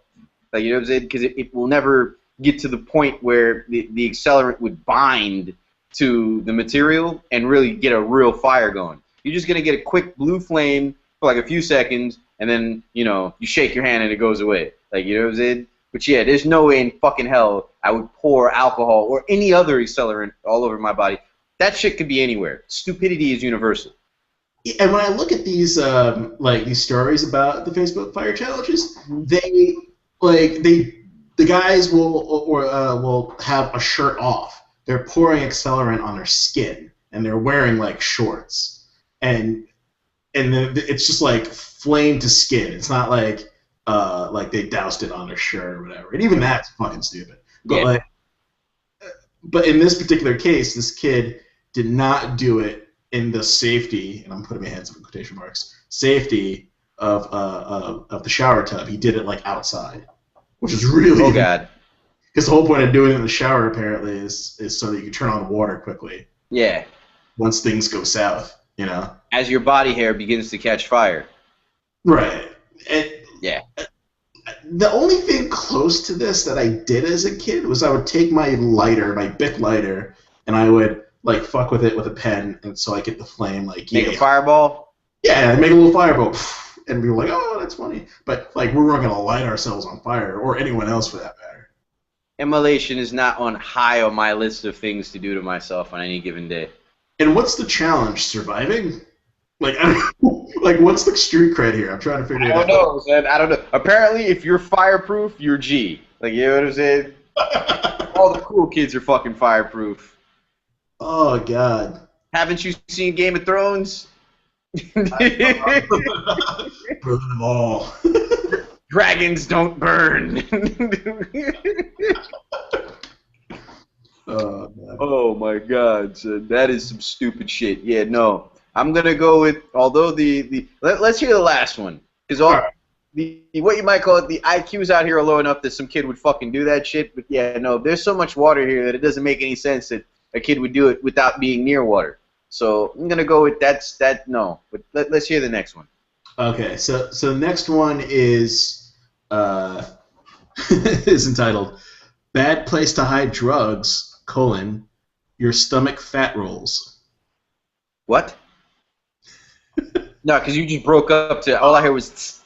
like, you know what I'm saying? Because it will never get to the point where the accelerant would bind to the material and really get a real fire going. You're just going to get a quick blue flame for like a few seconds, and then, you know, you shake your hand and it goes away. Like, you know what I'm saying? But yeah, there's no way in fucking hell I would pour alcohol or any other accelerant all over my body. That shit could be anywhere. Stupidity is universal. And when I look at these these stories about the Facebook fire challenges, the guys will have a shirt off. They're pouring accelerant on their skin, and they're wearing like shorts, and it's just like flame to skin. It's not like they doused it on their shirt or whatever. And even that's fucking stupid. But but in this particular case, this kid did not do it in the safety, and I'm putting my hands up in quotation marks, safety of the shower tub. He did it like outside, which is really, oh god. Because the whole point of doing it in the shower apparently is so that you can turn on the water quickly. Yeah. Once things go south, you know. As your body hair begins to catch fire. Right. Yeah. The only thing close to this that I did as a kid was I would take my lighter, my Bic lighter, and I would like fuck with it with a pen, and so I get the flame like make a fireball. Yeah, make a little fireball, and we were like, oh, that's funny. But like we weren't gonna light ourselves on fire, or anyone else for that matter. Immolation is not on high on my list of things to do to myself on any given day. And what's the challenge? Surviving? Like, I don't, like, what's the street cred here? I'm trying to figure it out. I don't know. Apparently, if you're fireproof, you're G. Like, you know what I'm saying? All the cool kids are fucking fireproof. Oh, God. Haven't you seen Game of Thrones? Burn them all. Dragons don't burn. Oh my god, son. That is some stupid shit. Yeah, no. I'm gonna go with, although let's hear the last one. Because what you might call it, the IQs out here are low enough that some kid would fucking do that shit. But yeah, no, there's so much water here that it doesn't make any sense that a kid would do it without being near water. So I'm gonna go with no. But let's hear the next one. Okay, so the next one is is entitled "Bad Place to Hide Drugs: Your Stomach Fat Rolls." What? No, because you just broke up to all I heard was.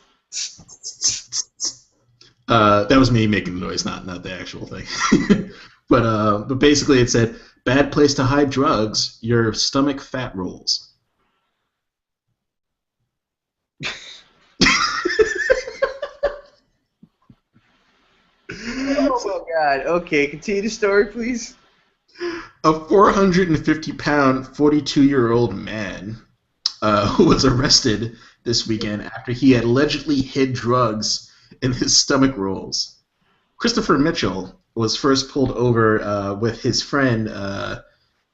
That was me making the noise, not the actual thing. but basically, it said, "Bad place to hide drugs: your stomach fat rolls." Oh god. Okay, continue the story, please. A 450-pound, 42-year-old man was arrested this weekend after he had allegedly hid drugs in his stomach rolls. Christopher Mitchell was first pulled over with his friend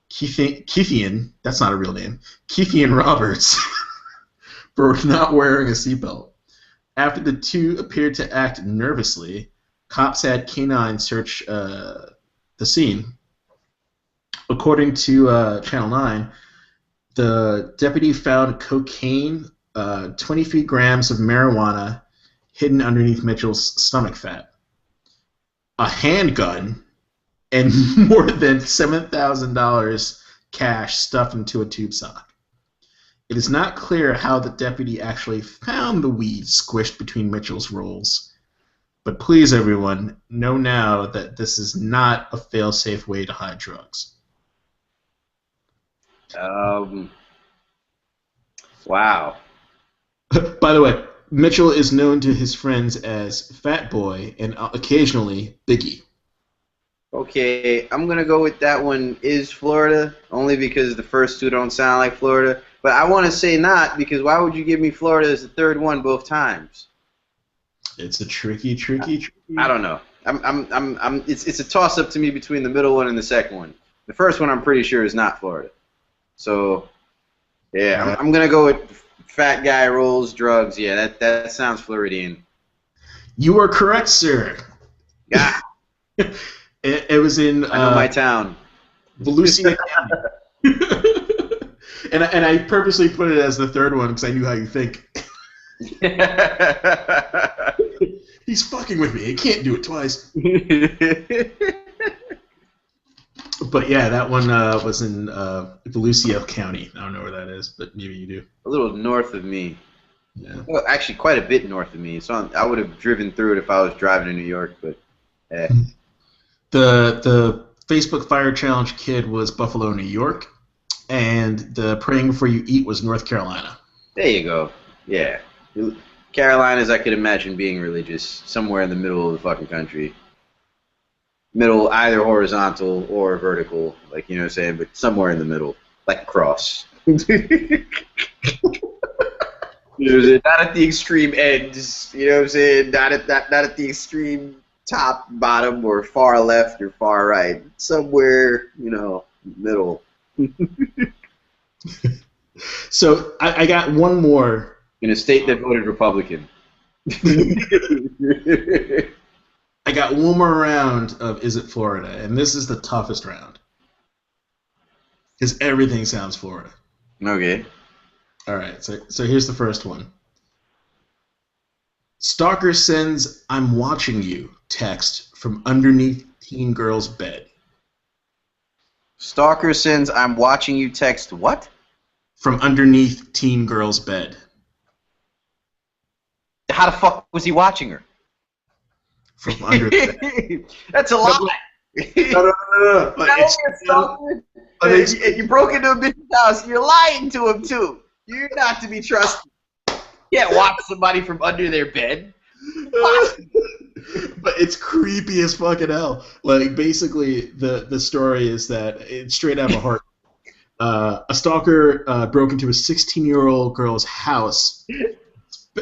Keithian, that's not a real name, Keithian Roberts, for not wearing a seatbelt. After the two appeared to act nervously, cops had canines search the scene. According to Channel 9, the deputy found cocaine, 23 grams of marijuana hidden underneath Mitchell's stomach fat, a handgun, and more than $7,000 cash stuffed into a tube sock. It is not clear how the deputy actually found the weed squished between Mitchell's rolls. But please, everyone, know now that this is not a fail-safe way to hide drugs. Wow. By the way, Mitchell is known to his friends as Fat Boy and occasionally Biggie. Okay, I'm going to go with that one is Florida, only because the first two don't sound like Florida. But I want to say not, because why would you give me Florida as the third one both times? It's a tricky. I don't know. It's a toss-up to me between the middle one and the second one. The first one I'm pretty sure is not Florida. So, yeah, I'm going to go with fat guy rolls drugs. Yeah, that sounds Floridian. You are correct, sir. Yeah. It was in... I know my town. Volusia County. and I purposely put it as the third one because I knew how you think. He's fucking with me. He can't do it twice. But yeah, that one was in Volusia County. I don't know where that is, but maybe you do. A little north of me. Yeah. Well, actually, quite a bit north of me. So I would have driven through it if I was driving to New York, but. The Facebook Fire Challenge kid was Buffalo, New York, and the Praying Before You Eat was North Carolina. There you go. Yeah. Carolinas, I could imagine being religious, somewhere in the middle of the fucking country. Middle, either horizontal or vertical, like, you know what I'm saying, but somewhere in the middle, like a cross. You know, not at the extreme ends, you know what I'm saying, not at the extreme top, bottom, or far left or far right. Somewhere, you know, middle. So I got one more. In a state that voted Republican. I got one more round of Is It Florida? And this is the toughest round. Because everything sounds Florida. Okay. All right, so here's the first one. Stalker sends "I'm watching you" text from underneath teen girl's bed. Stalker sends "I'm watching you" text what? From underneath teen girl's bed. How the fuck was he watching her? From under the bed. That's a lie. No. You broke into a bitch's house. You're lying to him, too. You're not to be trusted. You can't watch somebody from under their bed. But it's creepy as fucking hell. Like, basically, the story is that it's straight out of a heart. A stalker broke into a 16-year-old girl's house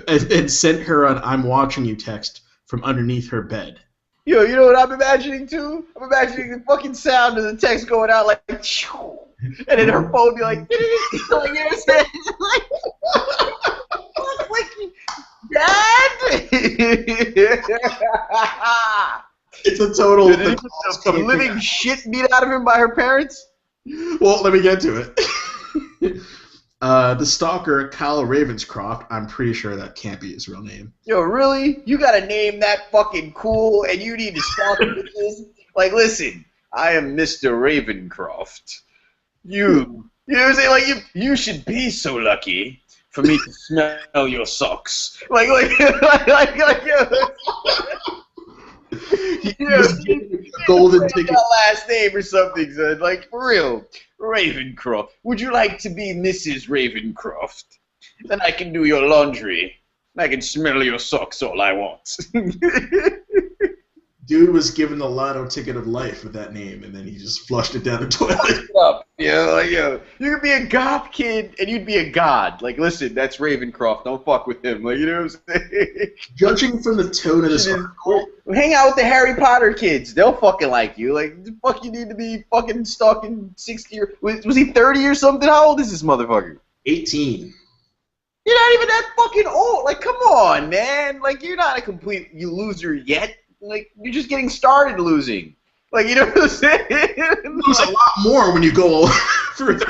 and sent her an "I'm watching you" text from underneath her bed. Yo, you know what I'm imagining, too? I'm imagining the fucking sound of the text going out like, and then her phone be like, like, you know what I'm saying? Like, Dad? It's a total... Did the living shit beat out of him by her parents? Well, let me get to it. The stalker, Kyle Ravenscroft, I'm pretty sure that can't be his real name. Yo, really? You gotta name that fucking cool, and you need to stalk bitches? Like, listen, I am Mr. Ravenscroft. You know what I'm saying? Like, you should be so lucky for me to smell your socks. Like, golden ticket. Last name or something, son. Like, for real. Ravencroft. Would you like to be Mrs. Ravencroft? Then I can do your laundry. I can smell your socks all I want. Dude was given the lotto ticket of life with that name, and then he just flushed it down the toilet. Up, yo, you could be a goth kid and you'd be a god. Like, listen, that's Ravenscroft. Don't fuck with him. Like, you know what I'm saying? Judging from the tone of this article, Hang out with the Harry Potter kids. They'll fucking like you. Like, the fuck you need to be fucking stalking 60 or was he 30 or something? How old is this motherfucker? 18. You're not even that fucking old. Like, come on, man. Like, you're not a complete loser yet. Like, you're just getting started losing. Like, you know what I'm saying? You lose a lot more when you go further.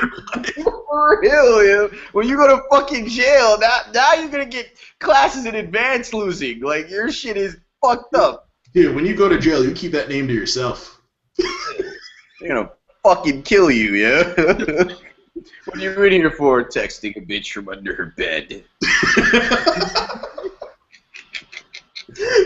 For real, yo. When you go to fucking jail, now you're gonna get classes in advanced losing. Like, your shit is fucked up. Dude, when you go to jail, you keep that name to yourself. They're gonna fucking kill you, yeah? What are you in here for? Texting a bitch from under her bed.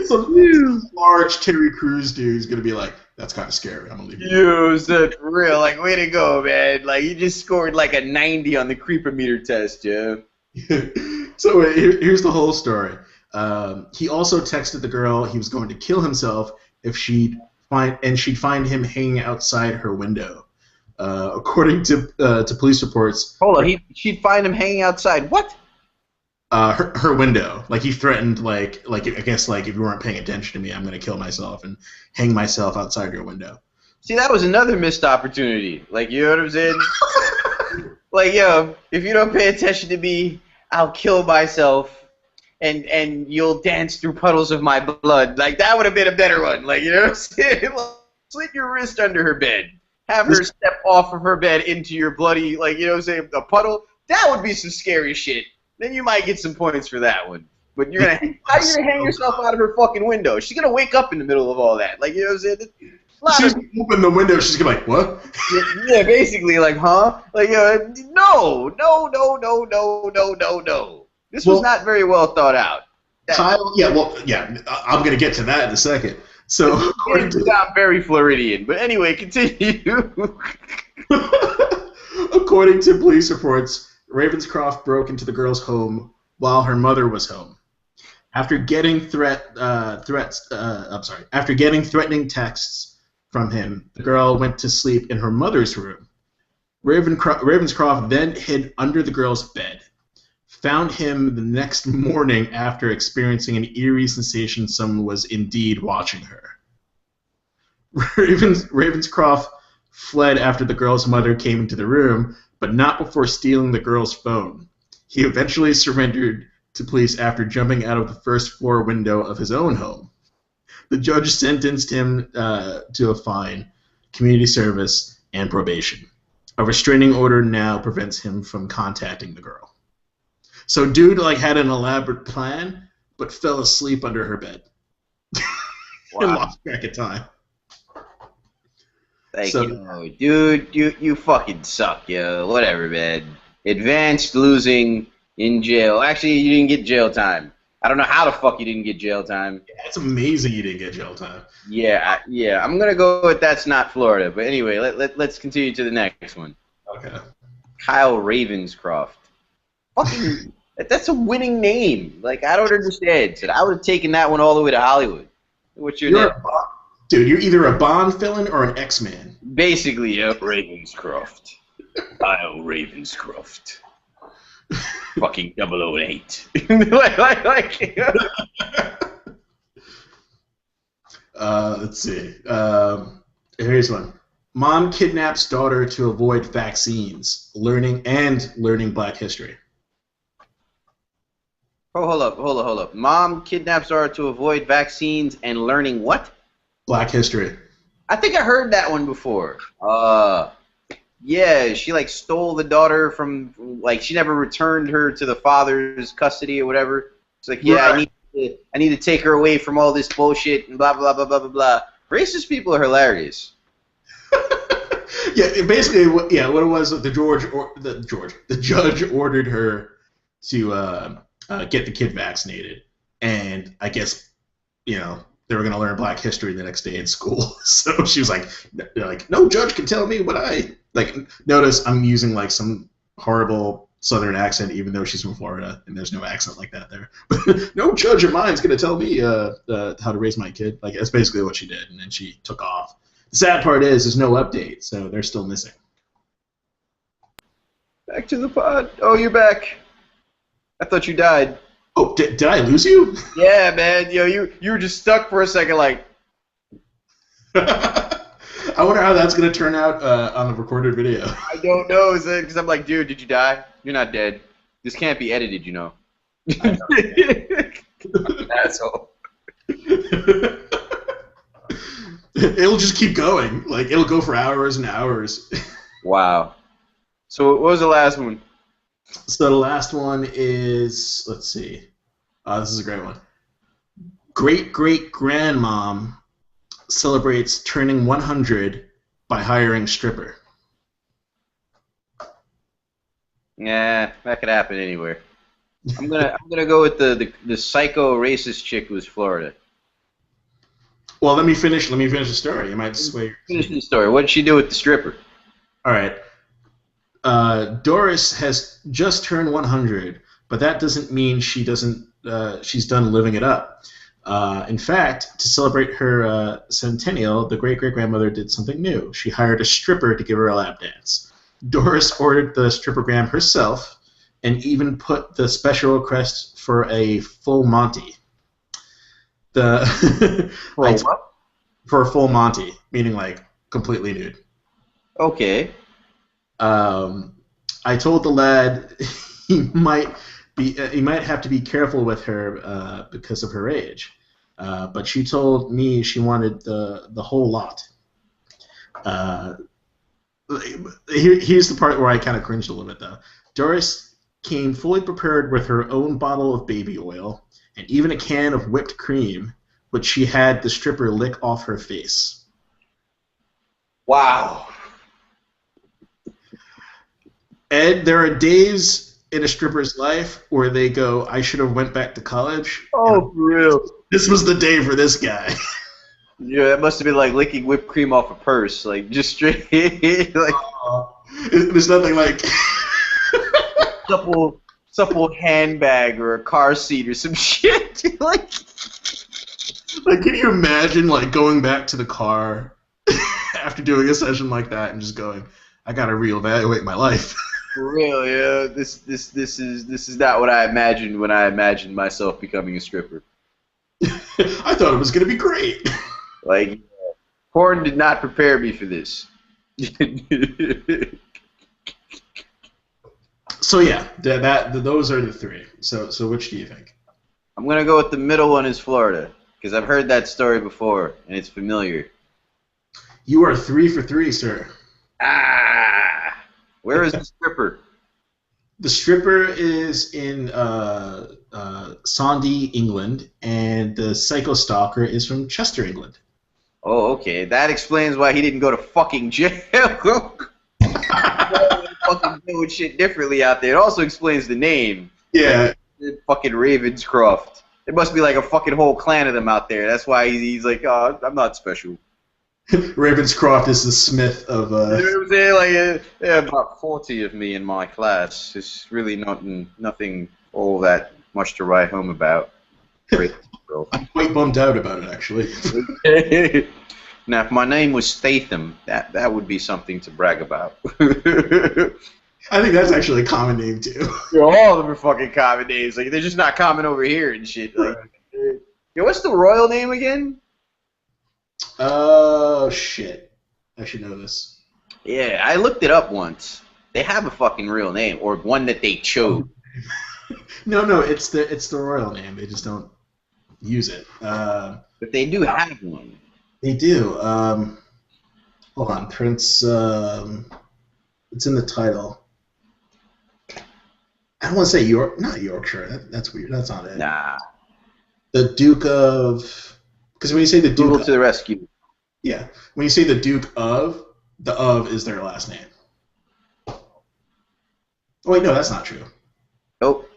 Some large Terry Crews dude is gonna be like, that's kind of scary. I'm gonna leave you. Yo, that's real. Like, way to go, man. Like, you just scored like a 90 on the creepometer test, yeah. So here's the whole story. He also texted the girl he was going to kill himself if she'd find him hanging outside her window. According to police reports. Hold on, she'd find him hanging outside. What? Her window. Like, he threatened, like I guess, like, if you weren't paying attention to me, I'm gonna kill myself and hang myself outside your window. See, that was another missed opportunity. Like, you know what I'm saying? Like, yo, if you don't pay attention to me, I'll kill myself, and you'll dance through puddles of my blood. Like, that would have been a better one. Like, you know what I'm saying? Slit your wrist under her bed. Have her step off of her bed into your bloody, like, you know what I'm saying, a puddle. That would be some scary shit. Then you might get some points for that one. But how are you gonna hang yourself out of her fucking window? She's gonna wake up in the middle of all that. Like, you know what I'm saying? She's gonna open the window. She's gonna be like, what? Yeah, basically, like, huh? Like, no. This was not very well thought out. Kyle, I'm gonna get to that in a second. So, It sound very Floridian, but anyway, continue. According to police reports, Ravenscroft broke into the girl's home while her mother was home. After getting threatening texts from him, the girl went to sleep in her mother's room. Ravenscroft then hid under the girl's bed. Found him the next morning after experiencing an eerie sensation someone was indeed watching her. Ravenscroft fled after the girl's mother came into the room, but not before stealing the girl's phone. He eventually surrendered to police after jumping out of the first floor window of his own home. The judge sentenced him to a fine, community service, and probation. A restraining order now prevents him from contacting the girl. So dude had an elaborate plan, but fell asleep under her bed. Wow. And lost track of time. Thank you. Dude, you fucking suck, yo. Whatever, man. Advanced losing in jail. Actually, you didn't get jail time. I don't know how the fuck you didn't get jail time. Yeah, it's amazing you didn't get jail time. Yeah. I'm gonna go with that's not Florida. But anyway, let's continue to the next one. Okay. Kyle Ravenscroft. Fucking, that's a winning name. Like, I don't understand. So I would have taken that one all the way to Hollywood. What's your name? Dude, you're either a Bond villain or an X-Man. Basically, Ravenscroft. Kyle Ravenscroft. Fucking 008. Let's see. Here's one. Mom kidnaps daughter to avoid vaccines, learning Black history. Oh, hold up. Mom kidnaps daughter to avoid vaccines and learning what? Black history. I think I heard that one before. Yeah, she stole the daughter from she never returned her to the father's custody or whatever. It's like, yeah, right. I need to take her away from all this bullshit and blah blah blah blah blah blah. Racist people are hilarious. Yeah, basically, what it was, the judge ordered her to get the kid vaccinated, and I guess they were gonna learn Black history the next day in school. So she was like, no judge can tell me what I like. Notice I'm using some horrible Southern accent, even though she's from Florida, and there's no accent like that there. No judge of mine's gonna tell me how to raise my kid. Like that's basically what she did, and then she took off. The sad part is there's no update, so they're still missing. Back to the pod. Oh, you're back. I thought you died. Oh, did I lose you? Yeah, man. Yo, you were just stuck for a second, like. I wonder how that's gonna turn out on the recorded video. I don't know, is it? Because I'm like, dude, did you die? You're not dead. This can't be edited, you know. I know. Asshole. It'll just keep going. Like it'll go for hours and hours. Wow. So what was the last one? So the last one is, let's see. This is a great one. Great-great-grandmom celebrates turning 100 by hiring stripper. Yeah, that could happen anywhere. I'm gonna go with the psycho racist chick who was Florida. Well, let me finish the story. You might sway. Finish the story. What did she do with the stripper? All right. Doris has just turned 100, but that doesn't mean she's done living it up. In fact, to celebrate her centennial, the great-great-grandmother did something new. She hired a stripper to give her a lap dance. Doris ordered the strippergram herself and even put the special request for a full Monty. For a full Monty, meaning like completely nude. Okay. I told the lad he might have to be careful with her because of her age, but she told me she wanted the whole lot. Here's the part where I kind of cringed a little bit though. Doris came fully prepared with her own bottle of baby oil and even a can of whipped cream, which she had the stripper lick off her face. Wow. Ed, there are days in a stripper's life where they go, I should have went back to college. Oh, for real. This was the day for this guy. Yeah, that must have been like licking whipped cream off a purse, like just straight, like there's nothing like supple handbag or a car seat or some shit. like, can you imagine like going back to the car after doing a session like that and just going, I gotta reevaluate my life. For real, yeah. This is not what I imagined when I imagined myself becoming a stripper. I thought it was gonna be great. Like, porn did not prepare me for this. So yeah, those are the three. So which do you think? I'm gonna go with the middle one is Florida because I've heard that story before and it's familiar. You are 3 for 3, sir. Ah, where is the stripper? The stripper is in Sandy, England, and the psycho stalker is from Chester, England. Oh, okay. That explains why he didn't go to fucking jail. Fucking doing shit differently out there. It also explains the name. Yeah. Like, fucking Ravenscroft. There must be like a fucking whole clan of them out there. That's why he's like, oh, I'm not special. Ravenscroft is the Smith of. You know what I'm saying? Like, there are about 40 of me in my class. It's really nothing all that much to write home about. I'm quite bummed out about it, actually. Now, if my name was Statham, that would be something to brag about. I think that's actually a common name too. Yo, all of them are fucking common names. Like they're just not common over here and shit. Like, yo, what's the royal name again? Oh shit! I should know this. Yeah, I looked it up once. They have a fucking real name, or one that they chose. No, it's the royal name. They just don't use it. But they do have one. They do. Hold on, Prince. It's in the title. I don't want to say York, not Yorkshire. That's weird. That's not it. Nah. The Duke of. Because when you say the Duke. Google to the rescue. Yeah, when you say the Duke of, the of is their last name. Oh wait, no, that's not true. Nope.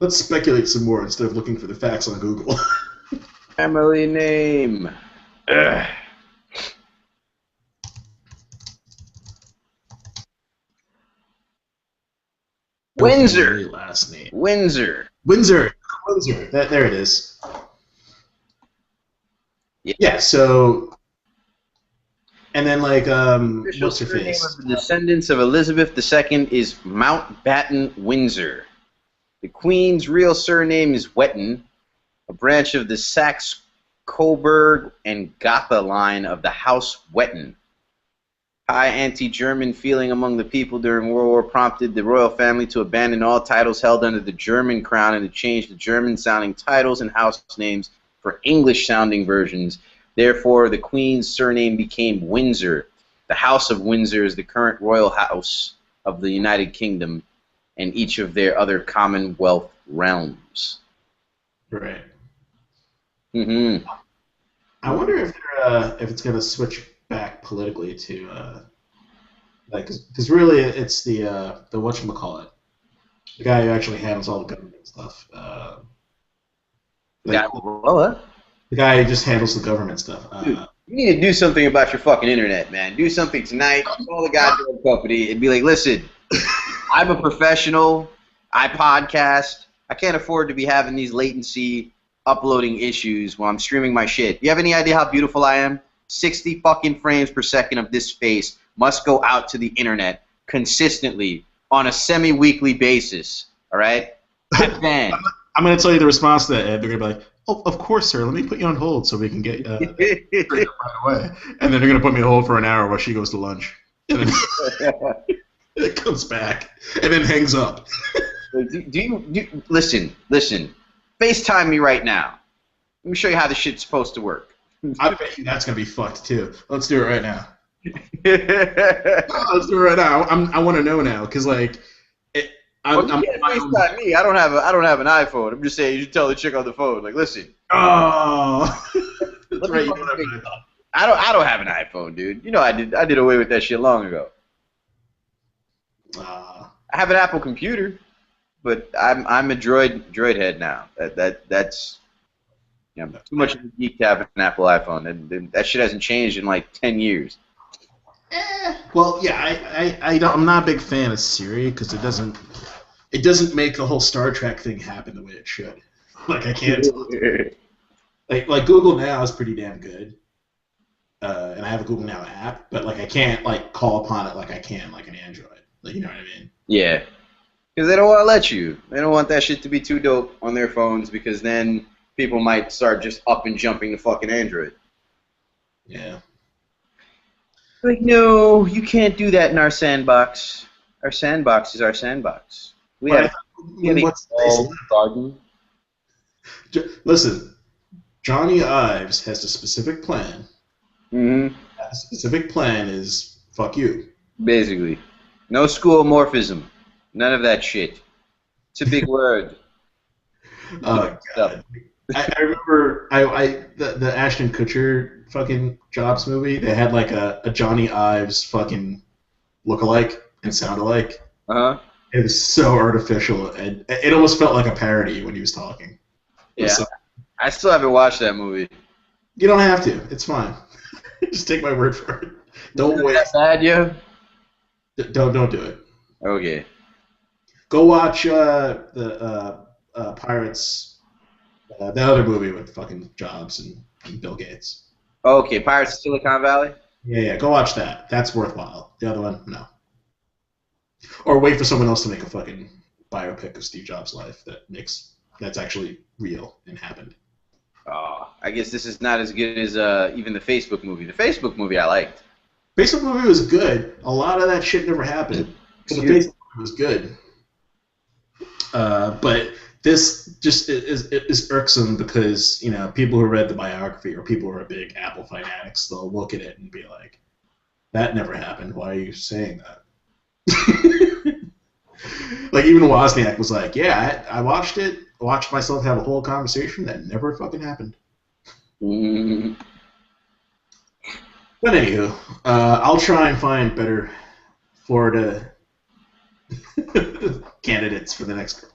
Let's speculate some more instead of looking for the facts on Google. Family name. Ugh. Windsor. Last name. Windsor. Windsor. Windsor. There it is. Yeah. Yeah. So, and then like Official what's her surname face? of the descendants of Elizabeth II is Mountbatten Windsor. The Queen's real surname is Wetton, a branch of the Saxe-Coburg and Gotha line of the House Wetton. High anti-German feeling among the people during World War prompted the royal family to abandon all titles held under the German crown and to change the German-sounding titles and house names for English-sounding versions. Therefore, the Queen's surname became Windsor. The House of Windsor is the current royal house of the United Kingdom and each of their other Commonwealth realms. Right. Mm-hmm. I wonder if it's gonna switch back politically to like because really it's the whatchamacallit, the guy who actually handles all the government stuff. Yeah, what? The guy who just handles the government stuff. Dude, you need to do something about your fucking internet, man. Do something tonight. Call the goddamn company and be like, listen, I'm a professional. I podcast. I can't afford to be having these latency uploading issues while I'm streaming my shit. You have any idea how beautiful I am? 60 fucking frames per second of this face must go out to the internet consistently on a semi-weekly basis. All right? Then I'm going to tell you the response to that, Ed. They're going to be like, oh, of course, sir. Let me put you on hold so we can get right away. And then they're going to put me on hold for an hour while she goes to lunch. And then it comes back and then hangs up. Listen. FaceTime me right now. Let me show you how this shit's supposed to work. I bet you that's going to be fucked, too. Let's do it right now. Let's do it right now. I want to know now, because, like, you can't FaceTime me. I don't have an iPhone. I'm just saying you should tell the chick on the phone, like, listen. Oh. That's right. You don't have an iPhone. I don't have an iPhone, dude. You know I did away with that shit long ago. I have an Apple computer, but I'm a Droid head now. That's too much of a geek to have an Apple iPhone, and that shit hasn't changed in like 10 years. Well, yeah, I'm not a big fan of Siri because it doesn't make the whole Star Trek thing happen the way it should. Like I can't. like Google Now is pretty damn good, and I have a Google Now app, but like I can't like call upon it like I can like an Android. Like you know what I mean? Yeah, because they don't want to let you. They don't want that shit to be too dope on their phones because then people might start just up and jumping to fucking Android. Yeah. Like, no, you can't do that in our sandbox. Our sandbox is our sandbox. We have a garden. Listen, Johnny Ives has a specific plan. Mm-hmm. That specific plan is fuck you. Basically. No schoolomorphism. None of that shit. It's a big word. Oh, God. I remember the Ashton Kutcher fucking Jobs movie. They had like a Johnny Ives fucking look-alike and sound-alike. Uh-huh. It was so artificial, and it almost felt like a parody when he was talking. Yeah, I still haven't watched that movie. You don't have to. It's fine. Just take my word for it. Don't wait. That bad, yeah? Don't do it. Okay. Go watch the Pirates. The other movie with fucking Jobs and Bill Gates. Okay, Pirates of Silicon Valley? Yeah, go watch that. That's worthwhile. The other one, no. Or wait for someone else to make a fucking biopic of Steve Jobs' life that's actually real and happened. I guess this is not as good as even the Facebook movie. The Facebook movie I liked. Facebook movie was good. A lot of that shit never happened. The Facebook movie was good. But this just is irksome because, you know, people who read the biography or people who are big Apple fanatics, they'll look at it and be like, that never happened. Why are you saying that? Like, even Wozniak was like, yeah, I watched it. I watched myself have a whole conversation that never fucking happened. Mm. But anywho, I'll try and find better Florida candidates for the next.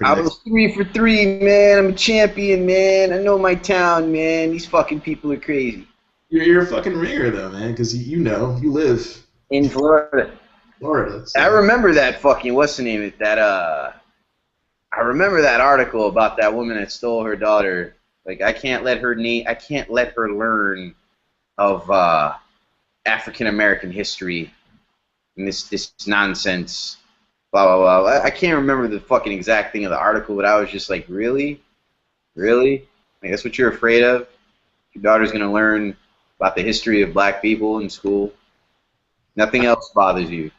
I was 3 for 3, man. I'm a champion, man. I know my town, man. These fucking people are crazy. You're a fucking ringer, though, man, because you know, you live in Florida. Florida. So. I remember that fucking what's the name? I remember that article about that woman that stole her daughter. Like I can't let her learn of African American history and this nonsense. Blah blah blah. I can't remember the fucking exact thing of the article, but I was just like, really, really? Like that's what you're afraid of? Your daughter's gonna learn about the history of black people in school. Nothing else bothers you.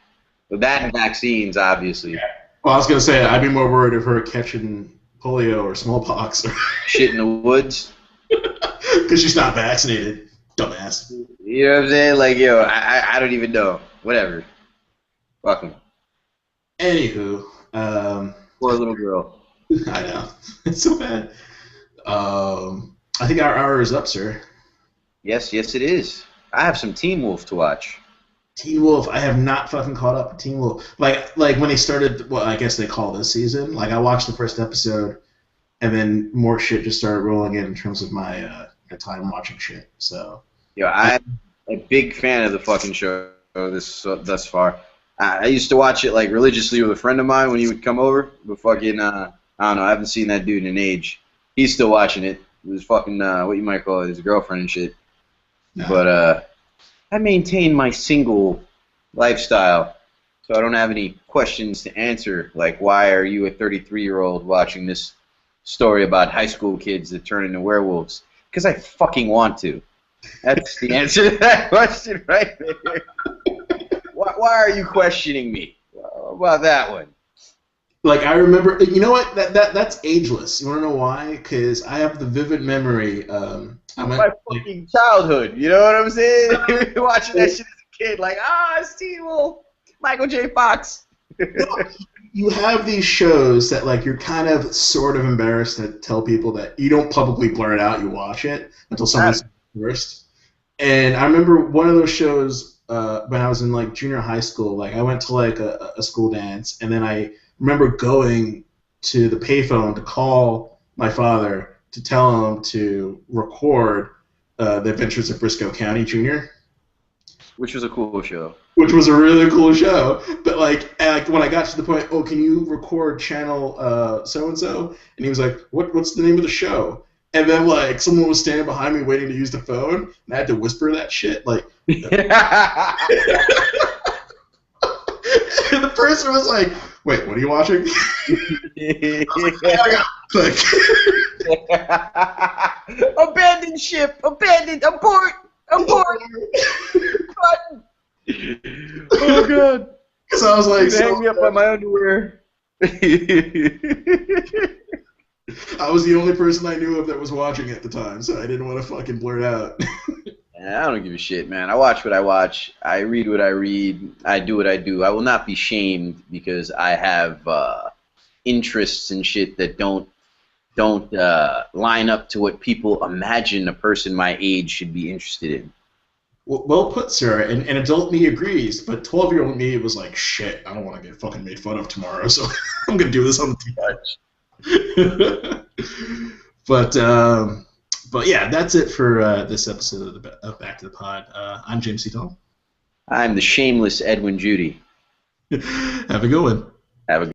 But that and vaccines, obviously. Yeah. Well, I was gonna say I'd be more worried of her catching polio or smallpox or shit in the woods. Because she's not vaccinated, dumbass. You know what I'm saying? Like, yo, I don't even know. Whatever. Welcome. Anywho, poor little girl. I know it's so bad. I think our hour is up, sir. Yes, it is. I have some Teen Wolf to watch. Teen Wolf, I have not fucking caught up with Teen Wolf. Like when they started, well, I guess they call this season. Like I watched the first episode, and then more shit just started rolling in terms of my time watching shit. So. Yo, I'm a big fan of the fucking show thus far. I used to watch it like religiously with a friend of mine when he would come over, but fucking I don't know. I haven't seen that dude in an age. He's still watching it. It was fucking what you might call it, his girlfriend and shit. No. But I maintain my single lifestyle, so I don't have any questions to answer. Like, why are you a 33-year-old watching this story about high school kids that turn into werewolves? Because I fucking want to. That's the answer to that question right there. Why are you questioning me about that one? Like, I remember, you know what? That's ageless. You want to know why? Because I have the vivid memory. My fucking childhood. You know what I'm saying? Watching that shit as a kid, like, it's Teen Wolf, Michael J. Fox. You have these shows that, like, you're kind of sort of embarrassed to tell people that you don't publicly blur it out. You watch it until someone's first. And I remember one of those shows when I was in, like, junior high school. Like, I went to, like, a school dance, and then I remember going to the payphone to call my father to tell him to record The Adventures of Briscoe County Jr., which was a cool show. Which was a really cool show. But like when I got to the point, can you record channel so and so? And he was like, what's the name of the show? And then like someone was standing behind me waiting to use the phone, and I had to whisper that shit like. And the person was like, "Wait, what are you watching?" Abandoned ship, abort. Oh god. Because I was like, hang me up by my underwear. I was the only person I knew of that was watching at the time, so I didn't want to fucking blurt out. I don't give a shit, man. I watch what I watch. I read what I read. I do what I do. I will not be shamed because I have interests and shit that don't line up to what people imagine a person my age should be interested in. Well put, sir. And adult me agrees, but 12-year-old me was like, shit, I don't want to get fucking made fun of tomorrow, so I'm going to do this on the TV. But yeah, that's it for this episode of Back to the Pod. I'm James C. Tall. I'm the shameless Edwin Jeudy. Have a good one. Have a